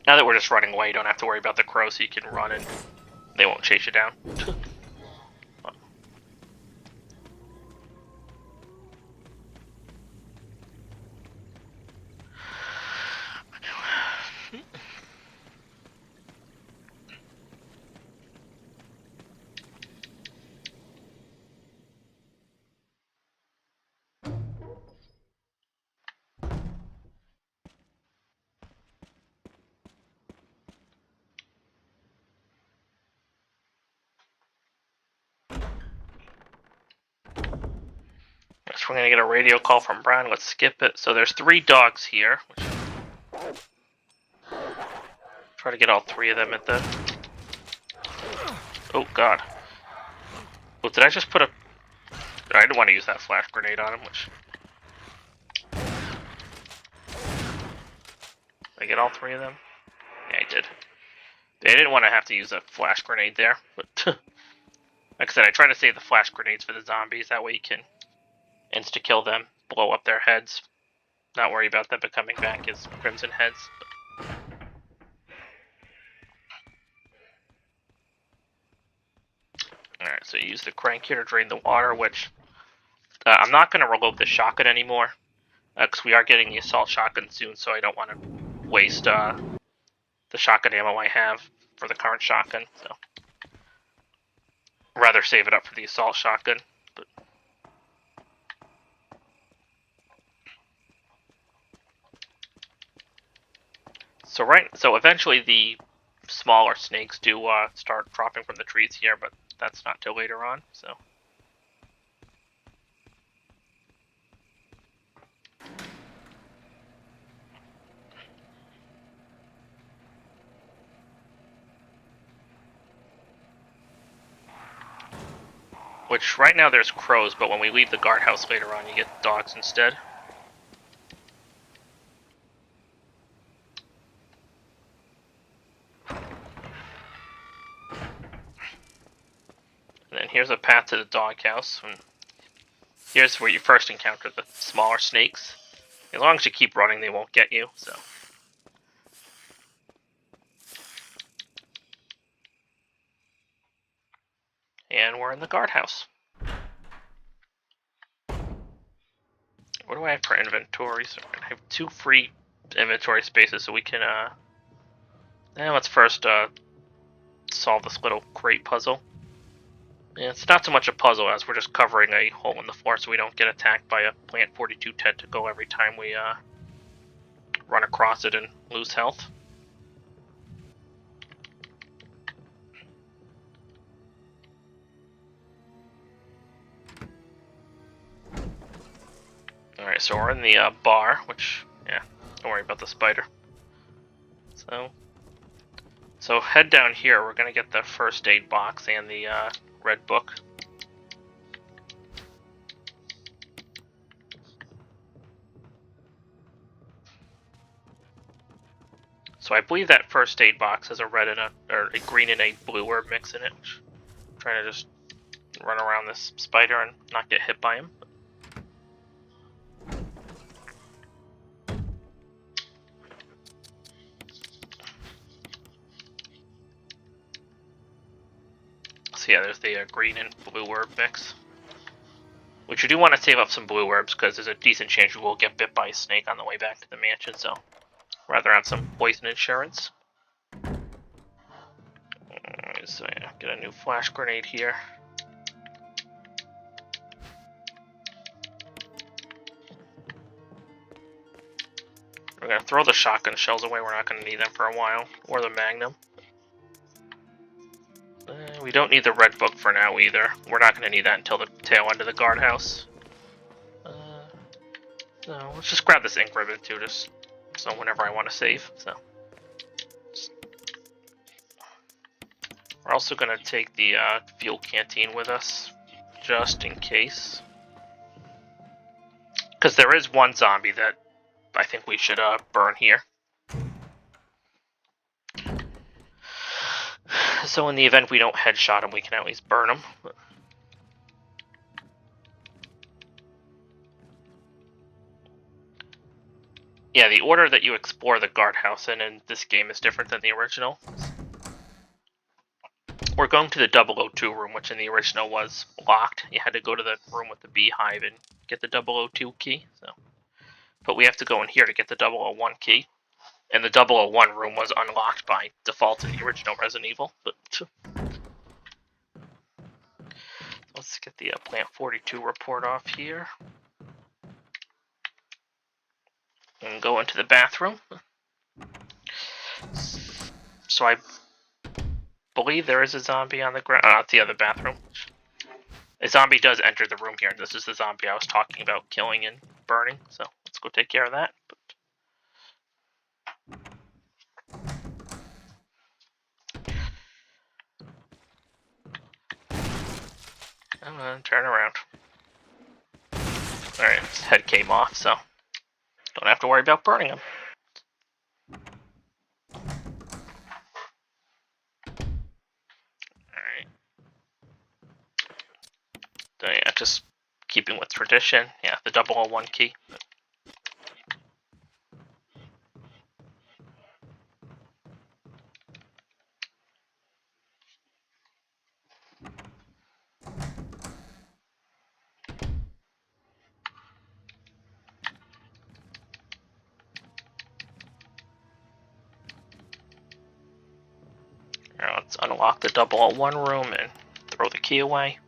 Now that we're just running away, you don't have to worry about the crow, so you can run and they won't chase you down. We're gonna get a radio call from Brian. Let's skip it. So there's 3 dogs here. Try to get all 3 of them at the. Oh God. Oh, did I just put a? I didn't want to use that flash grenade on him. Which. Did I get all 3 of them? Yeah, I did. I didn't want to have to use a flash grenade there, but like I said, I try to save the flash grenades for the zombies. That way you can insta-kill them, blow up their heads, not worry about them becoming back as crimson heads. Alright, so you use the crank here to drain the water, which I'm not going to reload the shotgun anymore, because we are getting the assault shotgun soon, so I don't want to waste the shotgun ammo I have for the current shotgun, so I'd rather save it up for the assault shotgun. But so eventually the smaller snakes do start dropping from the trees here, but that's not till later on. So. Which right now there's crows, but when we leave the guardhouse later on, you get dogs instead. And then here's a path to the doghouse. And here's where you first encounter the smaller snakes. As long as you keep running, they won't get you. So. And we're in the guardhouse. What do I have for inventory? So I have 2 free inventory spaces, so we can, let's first, solve this little crate puzzle. Yeah, it's not so much a puzzle as we're just covering a hole in the floor so we don't get attacked by a Plant 42 tentacle every time we, run across it and lose health. Alright, so we're in the bar, which, yeah, don't worry about the spider. So head down here, we're going to get the first aid box and the red book. So I believe that first aid box has a red and a green and a blue herb mix in it. Which I'm trying to just run around this spider and not get hit by him. So yeah, there's the green and blue herb mix. Which you do want to save up some blue herbs, because there's a decent chance you will get bit by a snake on the way back to the mansion, so rather have some poison insurance. So yeah, get a new flash grenade here. We're going to throw the shotgun shells away, we're not going to need them for a while, or the magnum. We don't need the red book for now either. We're not going to need that until the tail end of the guardhouse. So let's just grab this ink ribbon too, just so whenever I want to save. So we're also going to take the fuel canteen with us, just in case. Because there is one zombie that I think we should burn here. So in the event we don't headshot him, we can at least burn him. Yeah, the order that you explore the guardhouse in this game is different than the original. We're going to the 002 room, which in the original was locked. You had to go to the room with the beehive and get the 002 key. But we have to go in here to get the 001 key. And the 001 room was unlocked by default in the original Resident Evil. But let's get the Plant 42 report off here. And go into the bathroom. So I believe there is a zombie on the ground. It's the other bathroom. A zombie does enter the room here. This is the zombie I was talking about killing and burning. So let's go take care of that. I'm gonna turn around. Alright, his head came off, so don't have to worry about burning him. Alright. So yeah, just keeping with tradition. Yeah, the 001 key. Alright, let's unlock the 001 room and throw the key away.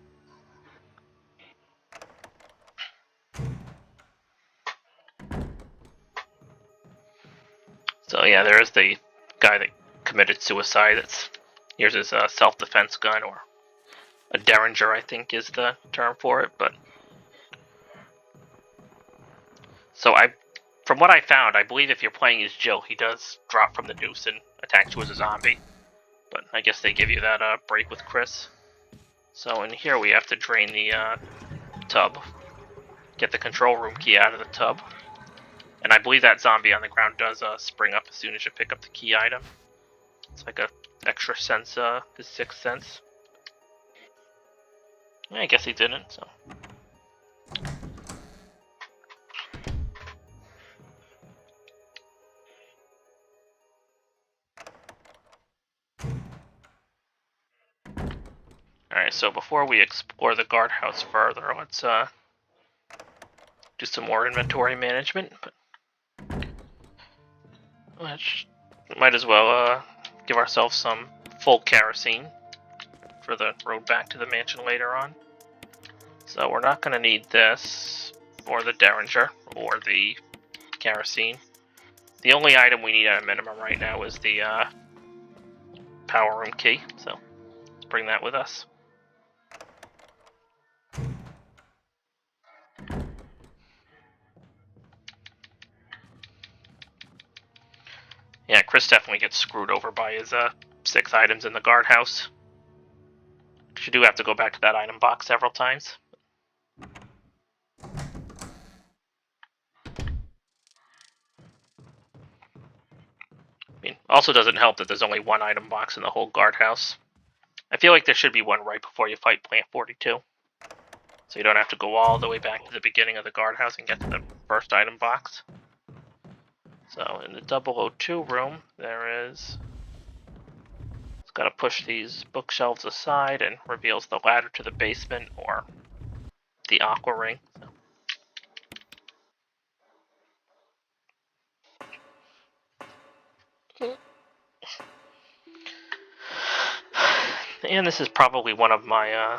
So yeah, there is the guy that committed suicide. Here's his self-defense gun, or a derringer, I think is the term for it. But so from what I found, I believe if you're playing as Jill, he does drop from the noose and attack you as a zombie. But I guess they give you that break with Chris. So in here we have to drain the tub, get the control room key out of the tub. And I believe that zombie on the ground does spring up as soon as you pick up the key item. It's like a extra sense, his sixth sense. Yeah, I guess he didn't, so. Alright, so before we explore the guardhouse further, let's do some more inventory management. Which might as well give ourselves some full kerosene for the road back to the mansion later on. So we're not going to need this, or the derringer, or the kerosene. The only item we need at a minimum right now is the power room key, so let's bring that with us. Yeah, Chris definitely gets screwed over by his 6 items in the guardhouse. You do have to go back to that item box several times. I mean, also doesn't help that there's only 1 item box in the whole guardhouse. I feel like there should be one right before you fight Plant 42. So you don't have to go all the way back to the beginning of the guardhouse and get to the first item box. So in the 002 room, there is... It's got to push these bookshelves aside and reveals the ladder to the basement, or the aqua ring. And this is probably one of my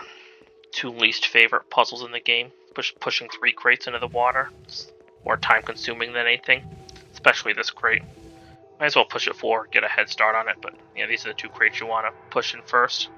2 least favorite puzzles in the game. Pushing 3 crates into the water. It's more time consuming than anything. Especially this crate. Might as well push it forward, get a head start on it, but yeah, these are the 2 crates you want to push in first.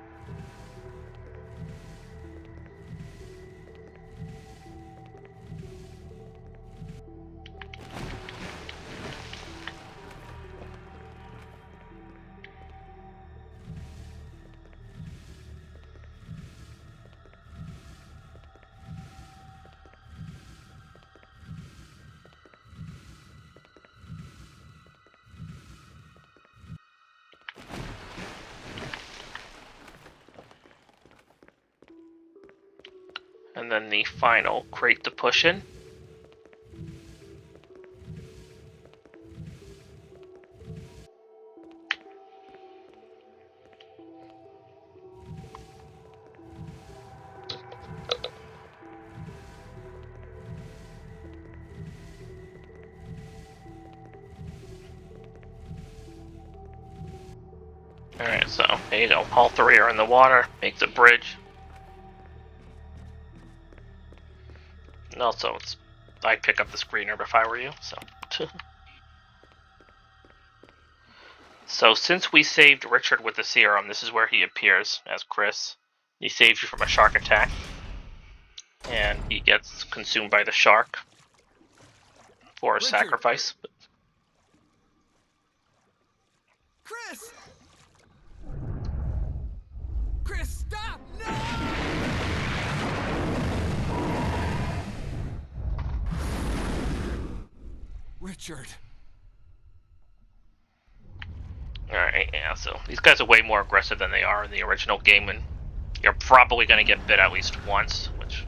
And then the final crate to push in. Alright, so there you go. All three are in the water. Make the bridge. And also, I'd pick up the screener if I were you, so. So, since we saved Richard with the serum, this is where he appears as Chris. He saves you from a shark attack. And he gets consumed by the shark for a sacrifice.
Chris! Chris, stop! No! Richard.
Alright, yeah, so these guys are way more aggressive than they are in the original game, and you're probably going to get bit at least once, which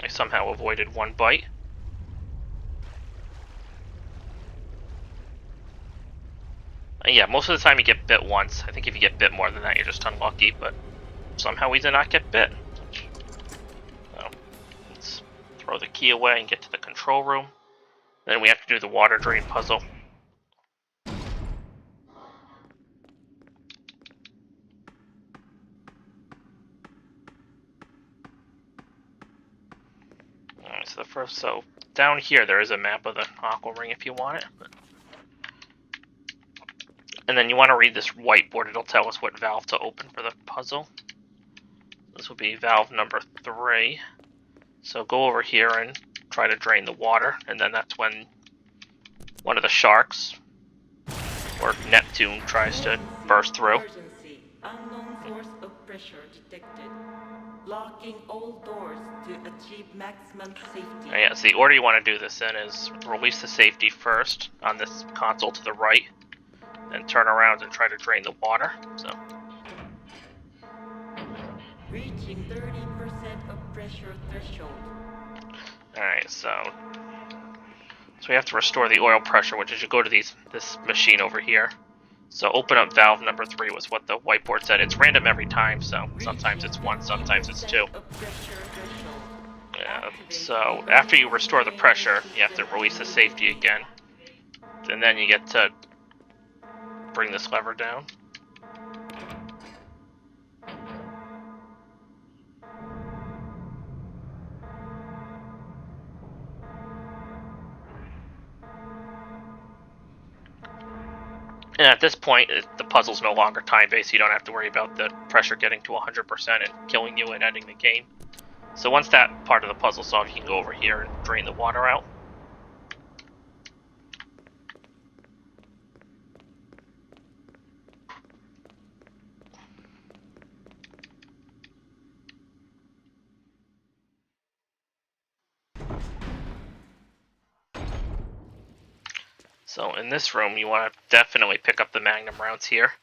I somehow avoided one bite. Yeah, most of the time you get bit once. I think if you get bit more than that, you're just unlucky, but somehow we did not get bit. So, let's throw the key away and get to the control room. Then we have to do the water drain puzzle. Alright, so down here there is a map of the Aqua Ring if you want it. And then you want to read this whiteboard, it'll tell us what valve to open for the puzzle. This will be valve number 3. So go over here and try to drain the water, and then that's when one of the sharks, or Neptune, tries to burst through.
Emergency. Unknown source of pressure detected. Locking all doors to achieve maximum safety.
Yeah, so the order you want to do this in is release the safety first on this console to the right, then turn around and try to drain the water. So
Reaching 30% of pressure threshold.
alright, so we have to restore the oil pressure, which is you go to this machine over here. So open up valve number 3 was what the whiteboard said. It's random every time, so sometimes it's 1, sometimes it's 2. Yeah, so after you restore the pressure, you have to release the safety again. And then you get to bring this lever down. And at this point, the puzzle's no longer time-based, so you don't have to worry about the pressure getting to 100% and killing you and ending the game. So once that part of the puzzle's solved, you can go over here and drain the water out. So in this room, you want to definitely pick up the Magnum rounds here.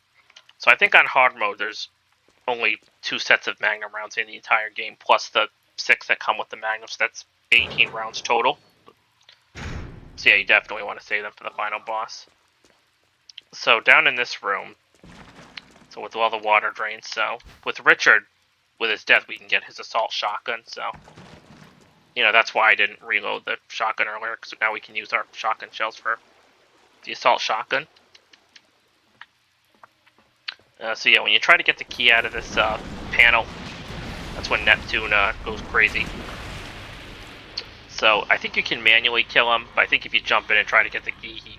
So I think on hard mode, there's only 2 sets of Magnum rounds in the entire game, plus the 6 that come with the Magnum, so that's 18 rounds total. So yeah, you definitely want to save them for the final boss. So down in this room, so with all the water drains, so with Richard, with his death, we can get his assault shotgun, so you know, that's why I didn't reload the shotgun earlier, because now we can use our shotgun shells for the assault shotgun. So yeah, when you try to get the key out of this panel, that's when Neptune goes crazy. So I think you can manually kill him, but I think if you jump in and try to get the key, he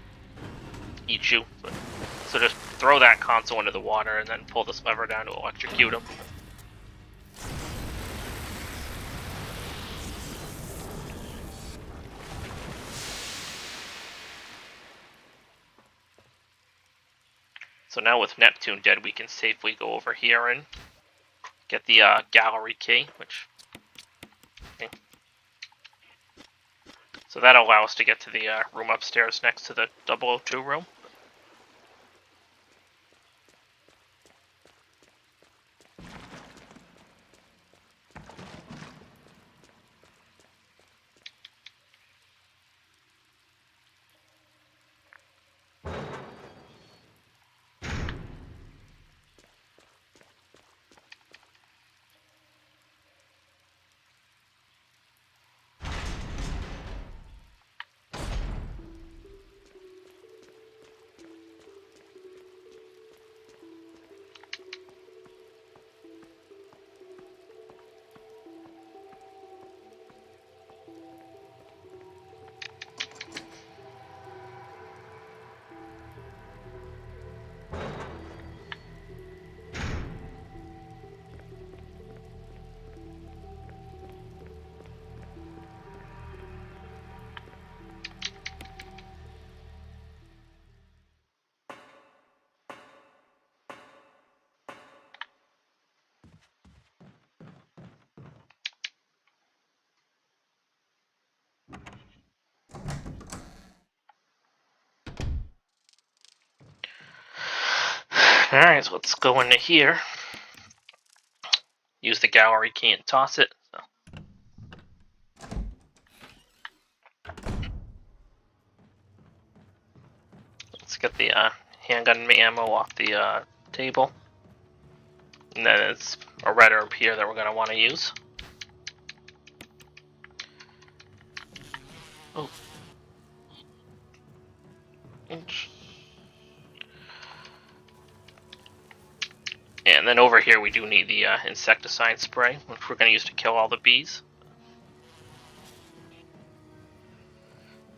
eats you. So just throw that console into the water and then pull this lever down to electrocute him. So now with Neptune dead, we can safely go over here and get the gallery key, which... Okay. So that'll allow us to get to the room upstairs next to the 002 room. Alright, so let's go into here. Use the gallery key and toss it. So. Let's get the handgun ammo off the table. And then it's a red herb here that we're going to want to use. Oh. And then over here we do need the insecticide spray, which we're going to use to kill all the bees.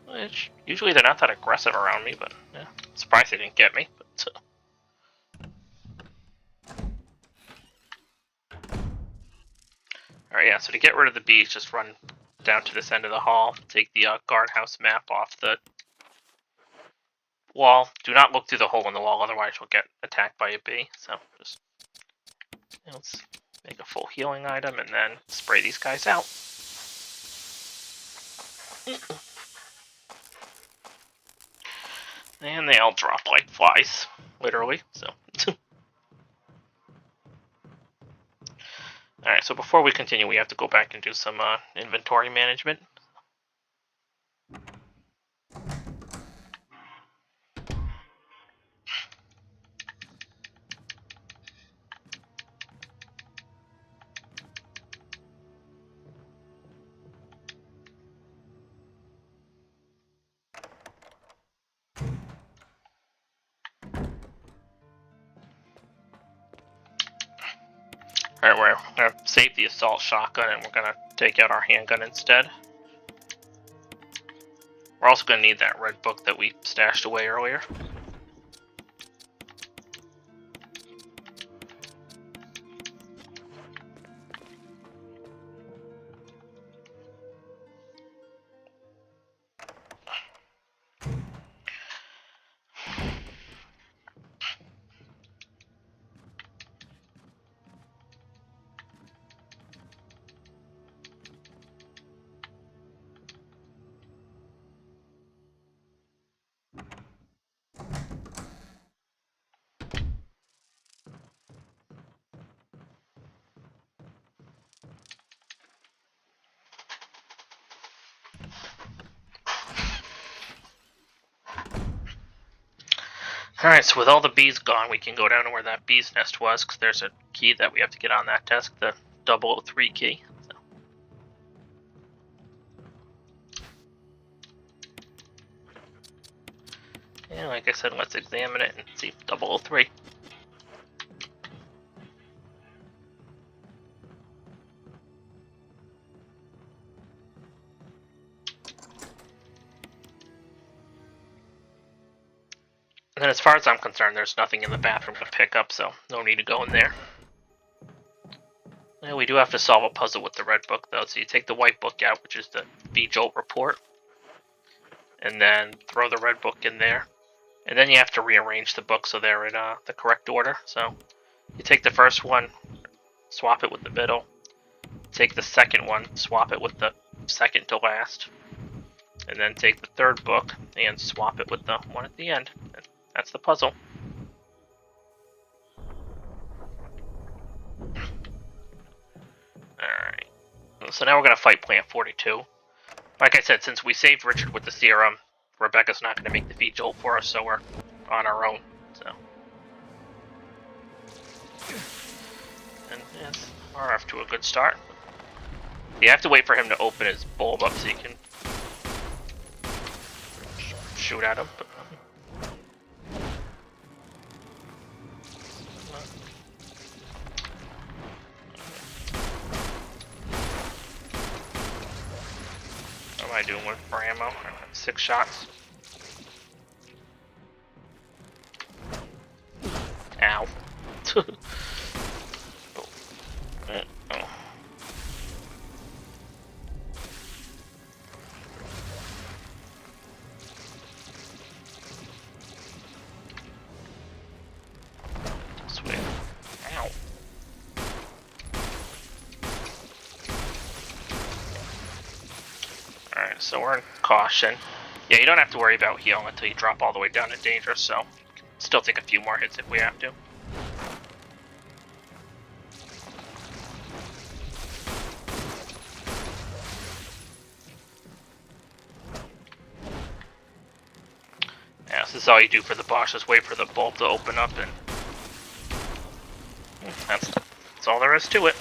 Which, usually they're not that aggressive around me, but yeah, surprised they didn't get me. But, Alright, yeah, so to get rid of the bees, just run down to this end of the hall, take the guardhouse map off the wall. Do not look through the hole in the wall, otherwise you'll get attacked by a bee. So just, let's make a full healing item and then spray these guys out. And they all drop like flies, literally, so. Alright, so before we continue, we have to go back and do some inventory management. Alright, we're going to save the assault shotgun and we're going to take out our handgun instead. We're also going to need that red book that we stashed away earlier. Alright, so with all the bees gone, we can go down to where that bee's nest was, because there's a key that we have to get on that desk, the 003 key. So. And like I said, let's examine it and see 003. And then as far as I'm concerned, there's nothing in the bathroom to pick up, so no need to go in there. And we do have to solve a puzzle with the red book, though. So you take the white book out, which is the V-Jolt report, and then throw the red book in there. And then you have to rearrange the books so they're in the correct order. So you take the first one, swap it with the middle. Take the second one, swap it with the second to last. And then take the third book and swap it with the one at the end. And that's the puzzle. Alright. So now we're going to fight Plant 42. Like I said, since we saved Richard with the serum, Rebecca's not going to make the V-Jolt for us, so we're on our own. So. And yes, we're off to a good start. You have to wait for him to open his bulb up so you can shoot at him. But what am I doing with for ammo? 6 shots. Ow. Oh. Sweet. Ow. Alright, so we're in caution. Yeah, you don't have to worry about healing until you drop all the way down to danger, so you can still take a few more hits if we have to. That's all you do for the boss, just wait for the bolt to open up, and that's all there is to it.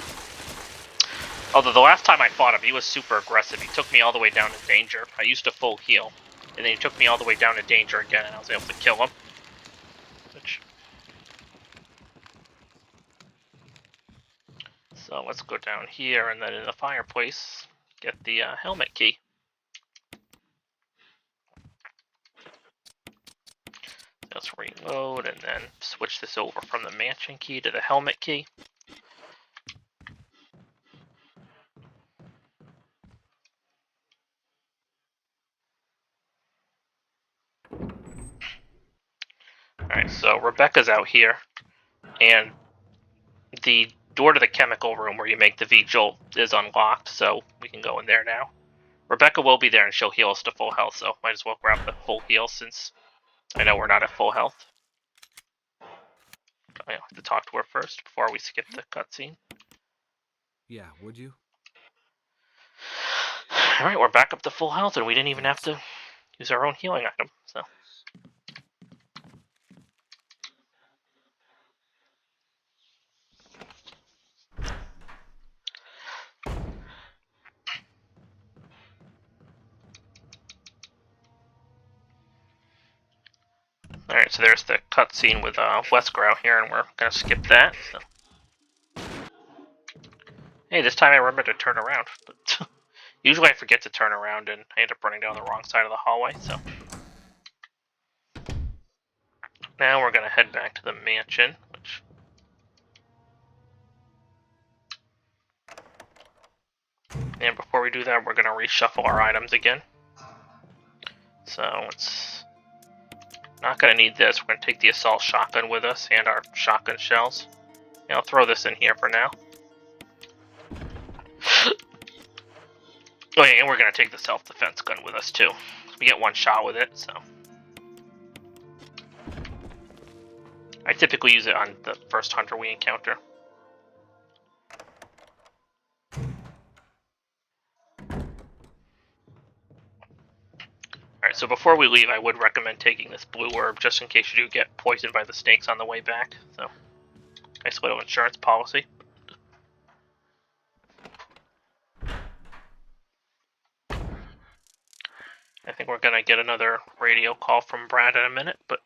Although the last time I fought him, he was super aggressive. He took me all the way down to danger. I used a full heal, and then he took me all the way down to danger again, and I was able to kill him. So let's go down here, and then in the fireplace, get the helmet key. Let's reload, and then switch this over from the mansion key to the helmet key. Alright, so Rebecca's out here, and the door to the chemical room where you make the V-Jolt is unlocked, so we can go in there now. Rebecca will be there, and she'll heal us to full health, so might as well grab the full heal since I know we're not at full health. I have to talk to her first before we skip the cutscene.
Yeah, would you?
Alright, we're back up to full health, and we didn't even have to use our own healing item, so. Alright, so there's the cutscene with Wesker out here, and we're gonna skip that. So. Hey, this time I remember to turn around, but usually I forget to turn around and I end up running down the wrong side of the hallway, so. Now we're gonna head back to the mansion, which... And before we do that, we're gonna reshuffle our items again. So it's not gonna need this. We're gonna take the assault shotgun with us and our shotgun shells. And I'll throw this in here for now. Oh yeah, and we're gonna take the self-defense gun with us too. We get one shot with it, so. I typically use it on the first hunter we encounter. Alright, so before we leave, I would recommend taking this blue herb just in case you do get poisoned by the snakes on the way back. So, nice little insurance policy. I think we're gonna get another radio call from Brad in a minute, but...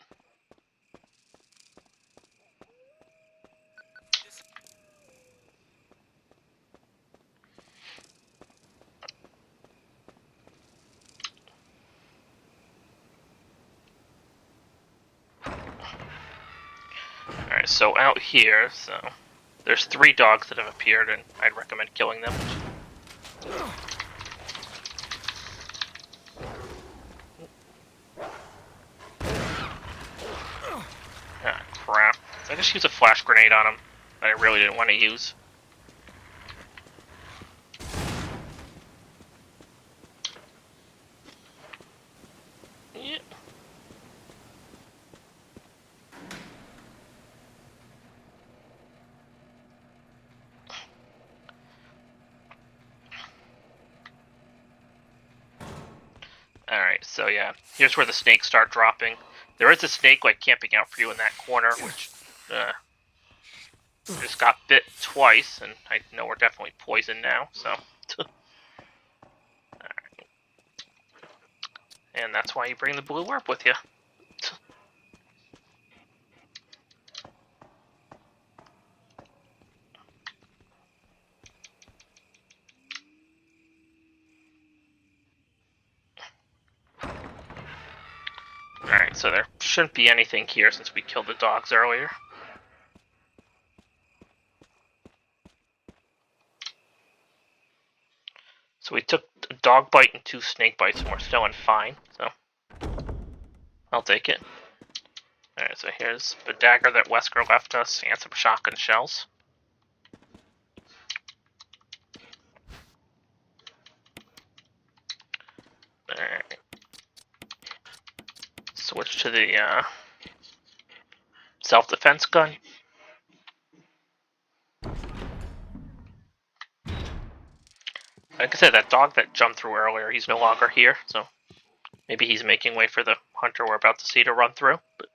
Alright, so out here, so... There's 3 dogs that have appeared, and I'd recommend killing them. Ah, crap. I just used a flash grenade on him that I really didn't want to use. Yeah. Alright, so yeah, here's where the snakes start dropping. There is a snake like camping out for you in that corner, which just got bit twice, and I know we're definitely poisoned now, so. Alright. And that's why you bring the blue orb with you. Alright, so there shouldn't be anything here since we killed the dogs earlier. So we took a dog bite and 2 snake bites, and we're still in fine, so I'll take it. Alright, so here's the dagger that Wesker left us, and some shotgun shells. Alright. Switch to the self-defense gun. Like I said, that dog that jumped through earlier, he's no longer here, so Maybe he's making way for the hunter we're about to see to run through. But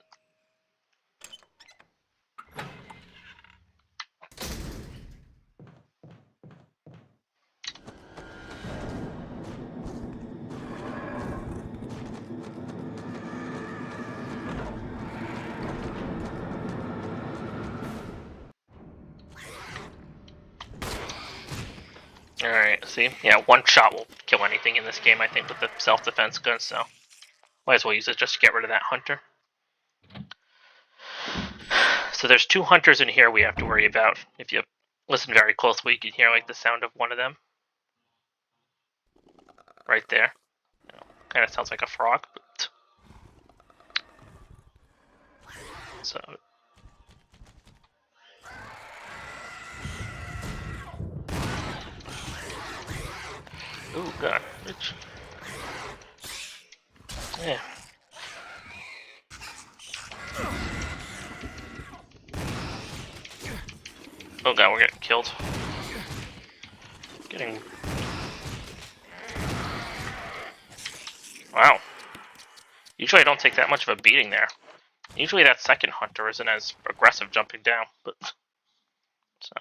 alright, see? Yeah, one shot will kill anything in this game, I think, with the self-defense gun, so might as well use it just to get rid of that hunter. So there's 2 hunters in here we have to worry about. If you listen very closely, you can hear like the sound of one of them. Right there. Kind of sounds like a frog, but... So... Ooh, God, bitch. Yeah. Oh God, we're getting killed. Getting... Wow. Usually I don't take that much of a beating there. Usually that second hunter isn't as aggressive jumping down, but... So...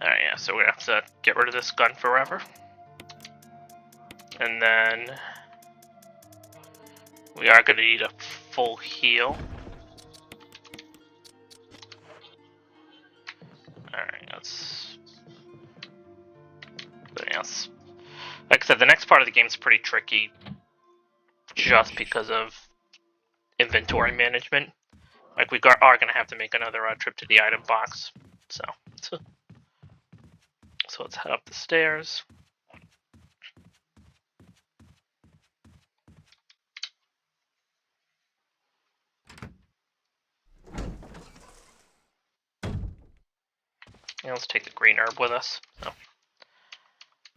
Alright, yeah, so we have to get rid of this gun forever. And then... We are going to need a full heal. Alright, let's... But else. Like I said, the next part of the game is pretty tricky. Just because of inventory management. Like, we are going to have to make another trip to the item box. So let's head up the stairs. And let's take the green herb with us. So.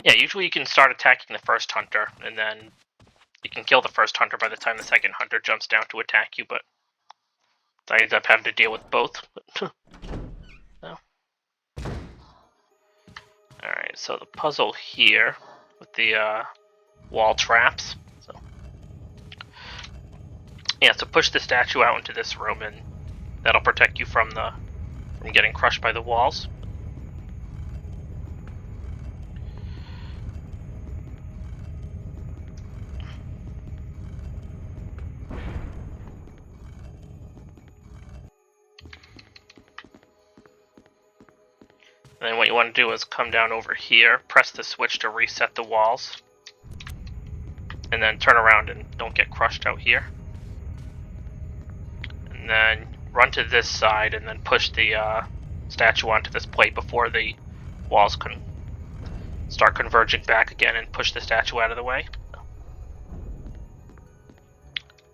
Yeah, usually you can start attacking the first hunter, and then you can kill the first hunter by the time the second hunter jumps down to attack you, but I end up having to deal with both. No. Alright, so the puzzle here with the wall traps. So yeah, so push the statue out into this room, and that'll protect you from getting crushed by the walls. And then what you want to do is come down over here, press the switch to reset the walls, and then turn around and don't get crushed out here. And then run to this side and then push the statue onto this plate before the walls can start converging back again, and push the statue out of the way.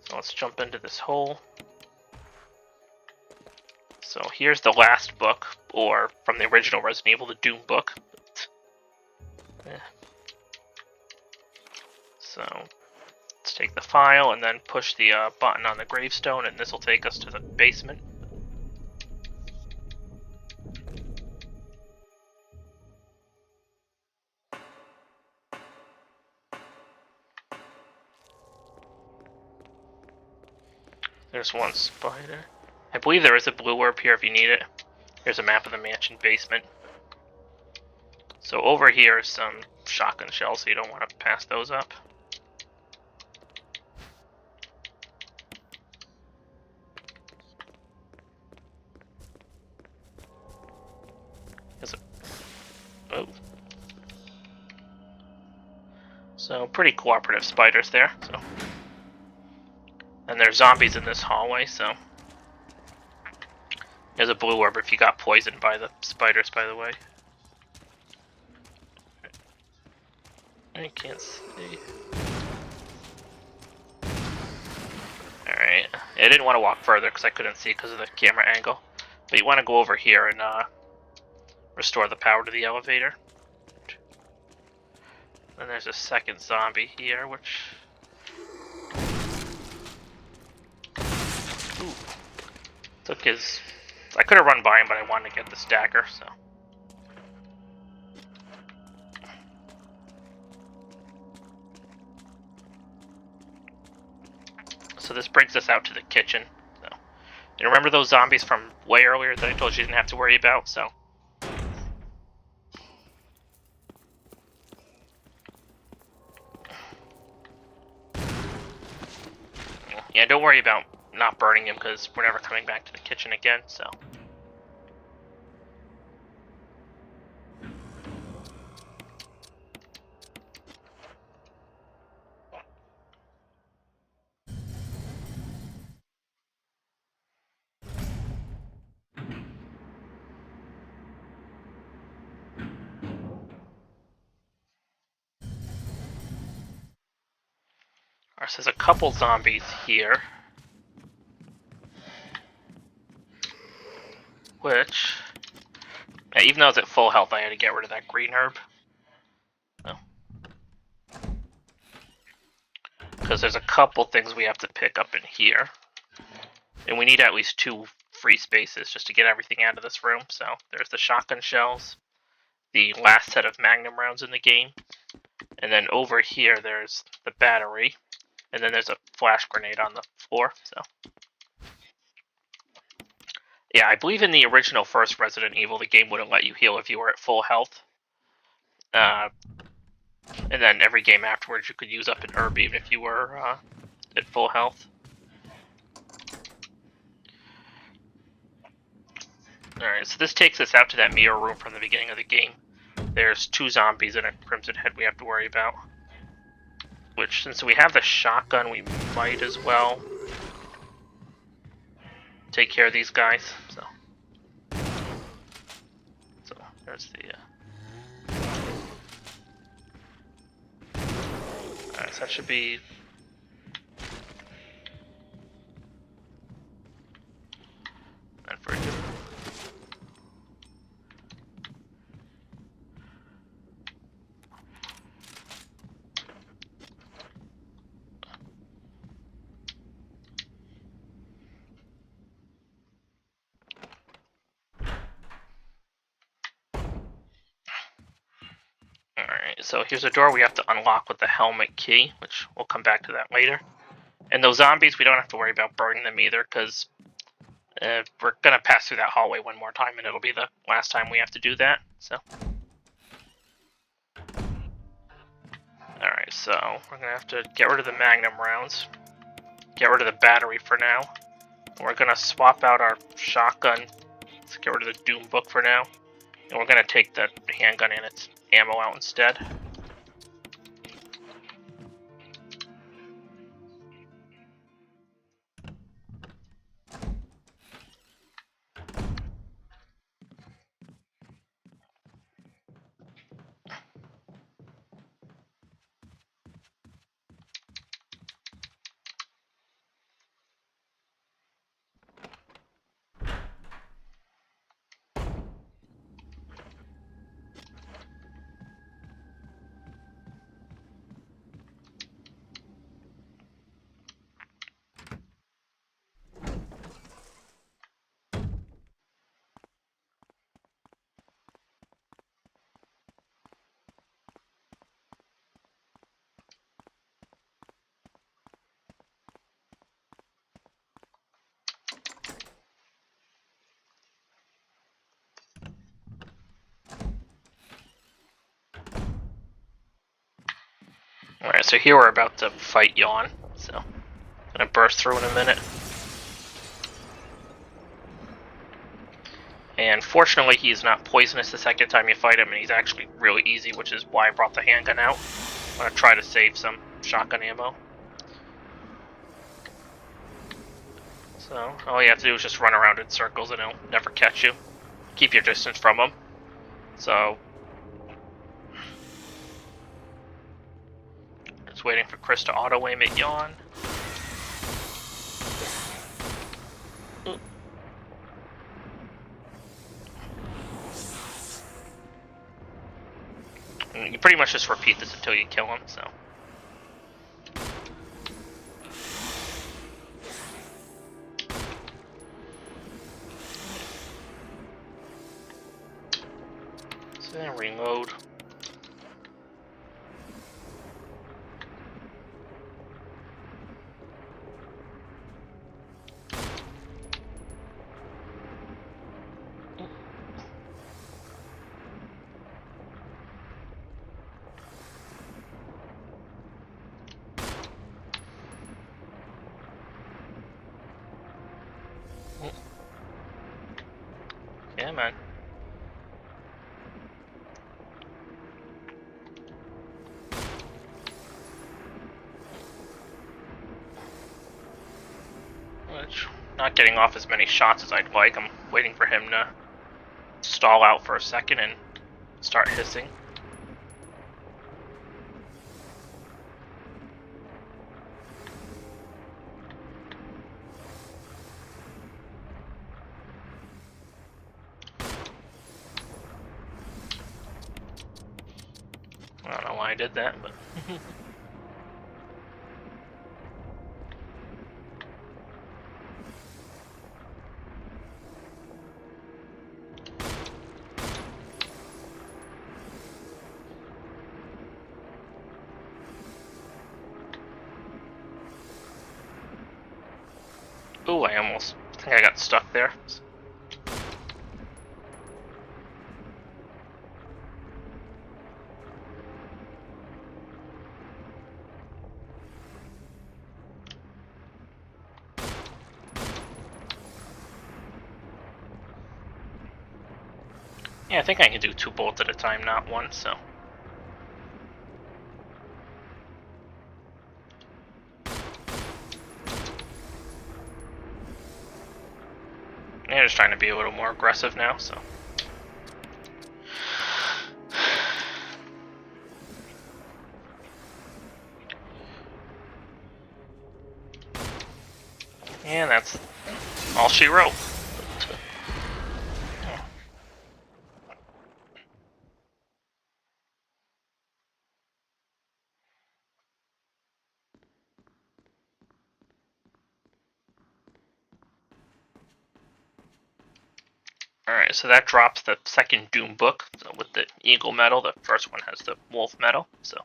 So let's jump into this hole. So here's the last book, or from the original Resident Evil, the Doom book. So let's take the file and then push the button on the gravestone, and this will take us to the basement. There's one spider. I believe there is a blue orb here if you need it. Here's a map of the mansion basement. So over here is some shotgun shells, so you don't want to pass those up. Oh. So pretty cooperative spiders there. So, and there's zombies in this hallway, so there's a blue orb if you got poisoned by the spiders, by the way. I can't see. Alright. I didn't want to walk further because I couldn't see because of the camera angle. But you want to go over here and restore the power to the elevator. And there's a second zombie here, which... Ooh. Took his... I could have run by him, but I wanted to get this dagger, so... so this brings us out to the kitchen. So, you remember those zombies from way earlier that I told you didn't have to worry about? So, yeah, don't worry about not burning him because we're never coming back to the kitchen again. So. Alright, so there's a couple zombies here. Which, yeah, even though it's at full health, I had to get rid of that green herb. Because there's a couple things we have to pick up in here. And we need at least 2 free spaces just to get everything out of this room. So there's the shotgun shells, the last set of magnum rounds in the game, and then over here there's the battery, and then there's a flash grenade on the floor. So yeah, I believe in the original first Resident Evil, the game wouldn't let you heal if you were at full health. And then every game afterwards you could use up an herb even if you were at full health. Alright, so this takes us out to that mirror room from the beginning of the game. There's 2 zombies and a Crimson Head we have to worry about. Which, since we have the shotgun, we might as well take care of these guys. So there's the... Alright, so that should be... And for Alright, so here's a door we have to unlock with the helmet key, which we'll come back to that later. And those zombies, we don't have to worry about burning them either, because we're going to pass through that hallway one more time, and it'll be the last time we have to do that. So, alright, so we're going to have to get rid of the magnum rounds, get rid of the battery for now. We're going to swap out our shotgun, let's get rid of the Doom book for now, and we're going to take the handgun and its ammo out instead. Alright, so here we're about to fight Yawn, so I'm gonna burst through in a minute. And fortunately he's not poisonous the second time you fight him, and he's actually really easy, which is why I brought the handgun out. I'm gonna try to save some shotgun ammo. So, all you have to do is just run around in circles and he'll never catch you. Keep your distance from him. So, just waiting for Chris to auto-aim at Yawn. And you pretty much just repeat this until you kill him, so. So then reload. which not getting off as many shots as I'd like. I'm waiting for him to stall out for a second and start hissing. I don't know why I did that, but... Ooh, I almost think I got stuck there. Yeah, I think I can do 2 bullets at a time, not one, so... Yeah, just trying to be a little more aggressive now, so... And that's all she wrote. Alright, so that drops the second Doom book. So with the Eagle medal, the first one has the Wolf medal, so...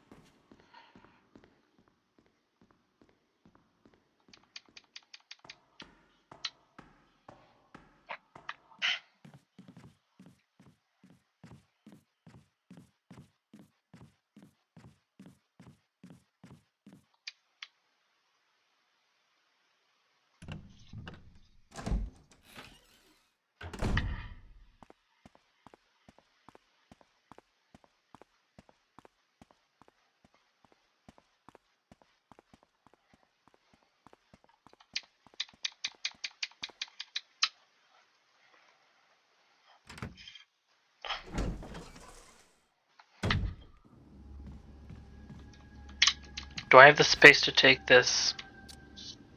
Do I have the space to take this?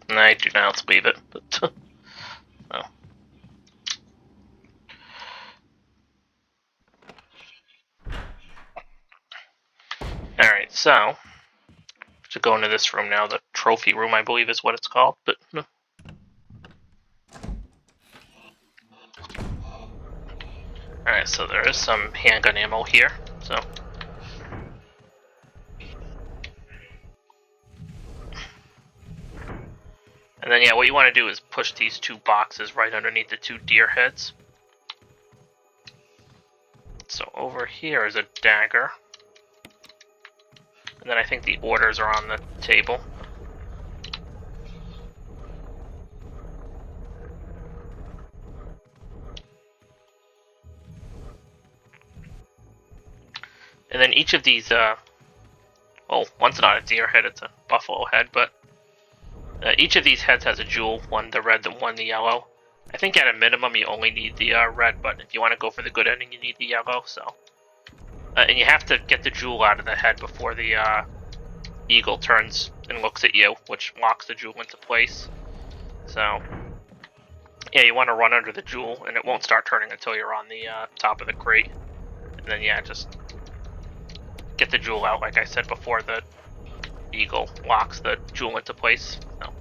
No, I do not. Let's leave it. But, oh. Alright, so... to go into this room now, the trophy room, I believe is what it's called, but... no. Alright, so there is some handgun ammo here, so... And then, yeah, what you want to do is push these 2 boxes right underneath the 2 deer heads. So over here is a dagger. And then I think the orders are on the table. And then each of these, well, one's not a deer head, it's a buffalo head, but each of these heads has a jewel, one the red, one the yellow. I think at a minimum you only need the red, but if you want to go for the good ending, you need the yellow, so... and you have to get the jewel out of the head before the eagle turns and looks at you, which locks the jewel into place. So, yeah, you want to run under the jewel, and it won't start turning until you're on the top of the crate. And then, yeah, just get the jewel out, like I said before, the eagle locks the jewel into place. So.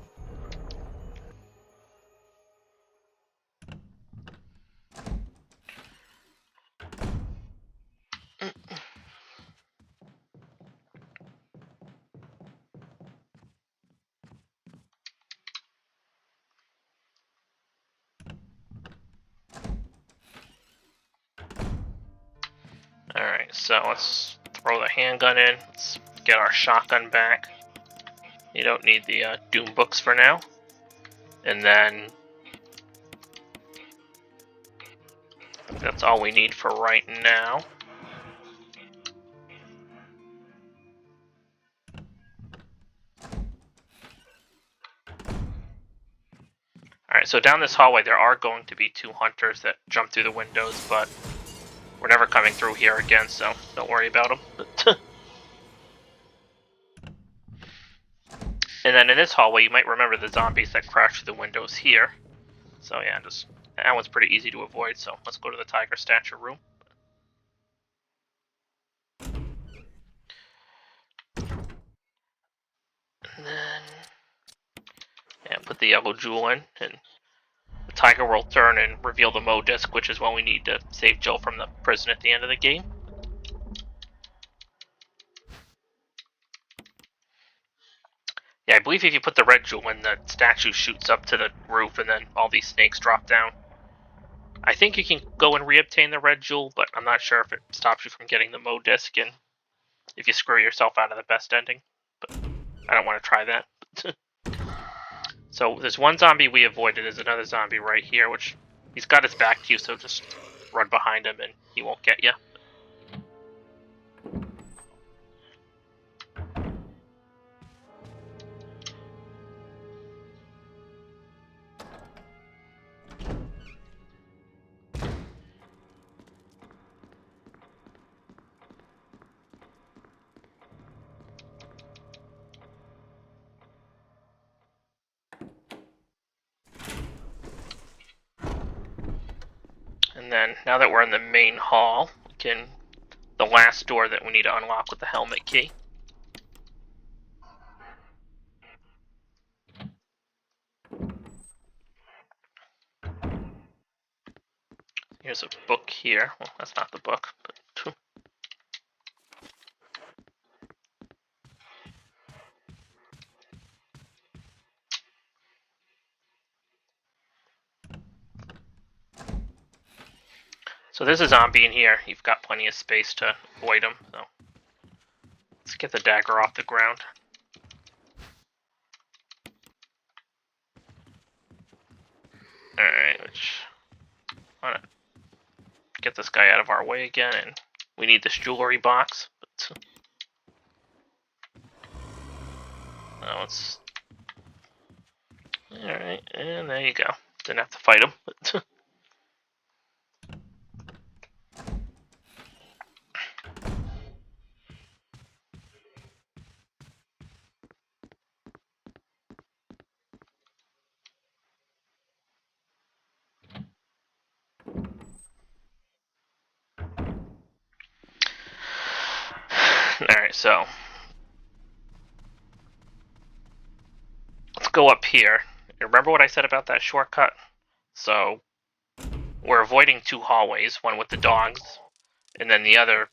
Alright, so let's throw the handgun in. Let's get our shotgun back. You don't need the Doom books for now. And then... that's all we need for right now. Alright, so down this hallway there are going to be 2 hunters that jump through the windows, but we're never coming through here again, so don't worry about them. And then in this hallway, you might remember the zombies that crash through the windows here. So yeah, that one's pretty easy to avoid, so let's go to the tiger statue room. And then, yeah, put the yellow jewel in, and the tiger will turn and reveal the Mo disc, which is what we need to save Jill from the prison at the end of the game. Yeah, I believe if you put the red jewel in, the statue shoots up to the roof and then all these snakes drop down. I think you can go and re-obtain the red jewel, but I'm not sure if it stops you from getting the Mo disc and if you screw yourself out of the best ending. But I don't want to try that. So there's one zombie we avoided. There's another zombie right here, which he's got his back to you, so just run behind him and he won't get you. And then, now that we're in the main hall, the last door that we need to unlock with the helmet key. Here's a book here. Well, that's not the book, but... So there's a zombie in here. You've got plenty of space to avoid him, so... Let's get the dagger off the ground. Alright, I want to get this guy out of our way again, and we need this jewelry box. But, alright, and there you go. Didn't have to fight him. But alright, so let's go up here. Remember what I said about that shortcut? So we're avoiding 2 hallways, one with the dogs, and then the other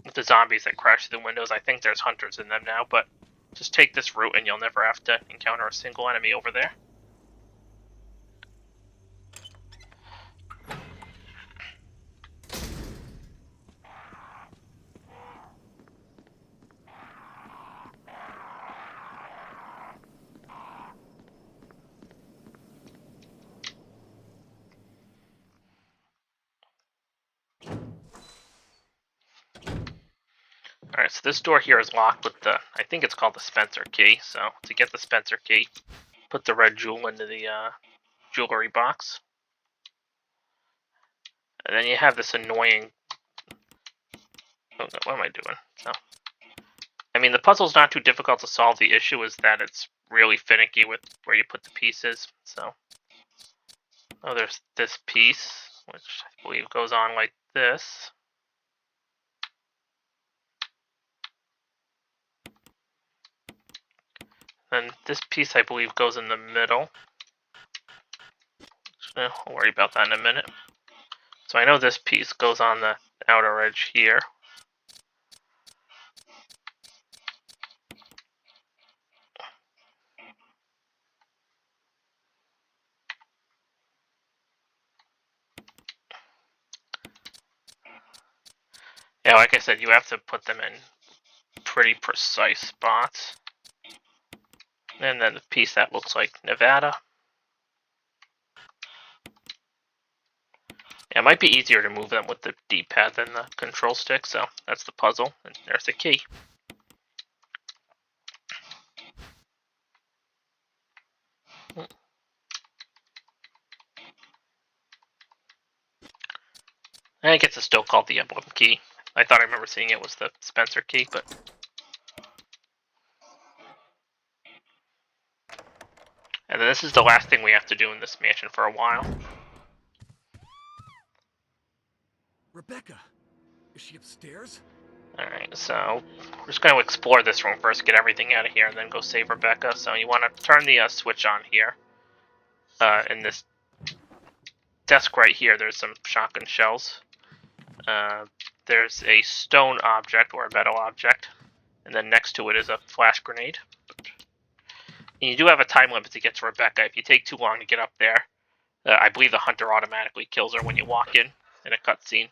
with the zombies that crash through the windows. I think there's hunters in them now, but just take this route and you'll never have to encounter a single enemy over there. Alright, so this door here is locked with I think it's called the Spencer key. So to get the Spencer key, put the red jewel into the jewelry box. And then you have this annoying... Oh, what am I doing? So, I mean, the puzzle's not too difficult to solve. The issue is that it's really finicky with where you put the pieces. So, oh, there's this piece, which I believe goes on like this. Then this piece, I believe, goes in the middle. I'll worry about that in a minute. So I know this piece goes on the outer edge here. Yeah, like I said, you have to put them in pretty precise spots. And then the piece that looks like Nevada. Yeah, it might be easier to move them with the D-pad than the control stick, so that's the puzzle, and there's the key. I guess it's still called the emblem key. I thought I remember seeing it was the Spencer key, but... And then this is the last thing we have to do in this mansion for a while.
Rebecca, is she upstairs?
Alright, so we're just going to explore this room first, get everything out of here, and then go save Rebecca. So you want to turn the switch on here. In this desk right here, there's some shotgun shells. There's a stone object, or a metal object. And then next to it is a flash grenade. And you do have a time limit to get to Rebecca. If you take too long to get up there, I believe the hunter automatically kills her when you walk in a cutscene.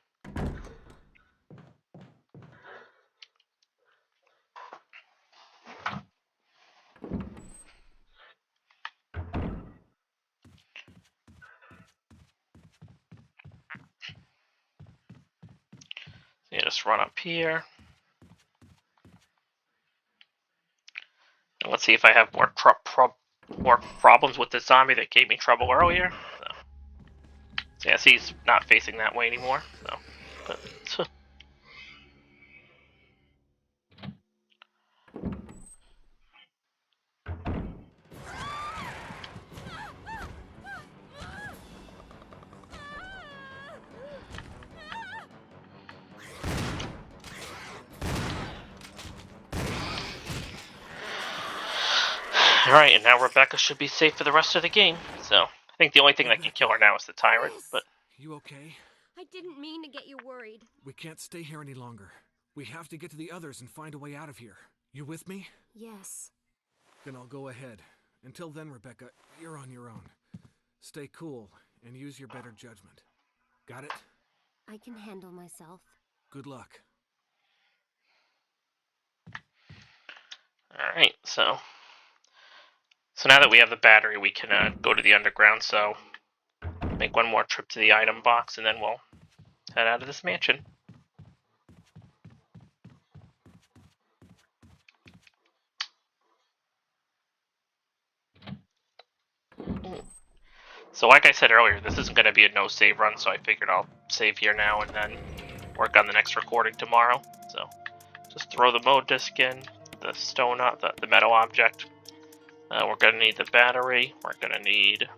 So you just run up here. And let's see if I have more problems with the zombie that gave me trouble earlier. So yeah, see, he's not facing that way anymore. So, but, Alright, and now Rebecca should be safe for the rest of the game. So, I think the only thing that can kill her now is the tyrant, but...
You okay?
I didn't mean to get you worried.
We can't stay here any longer. We have to get to the others and find a way out of here. You with me?
Yes.
Then I'll go ahead. Until then, Rebecca, you're on your own. Stay cool and use your better judgment. Got it?
I can handle myself.
Good luck.
Alright, so now that we have the battery, we can go to the underground, so make one more trip to the item box, and then we'll head out of this mansion. So like I said earlier, this isn't going to be a no-save run, so I figured I'll save here now and then work on the next recording tomorrow. So just throw the mode disc in, the stone, the metal object. We're going to need the battery, we're going to need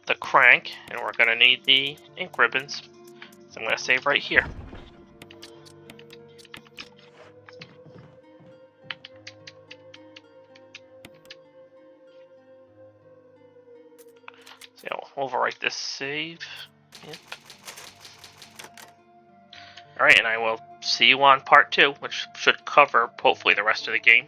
the crank, and we're going to need the ink ribbons. So I'm going to save right here. So yeah, we'll overwrite this save. Yeah. Alright, and I will see you on part 2, which should cover, hopefully, the rest of the game.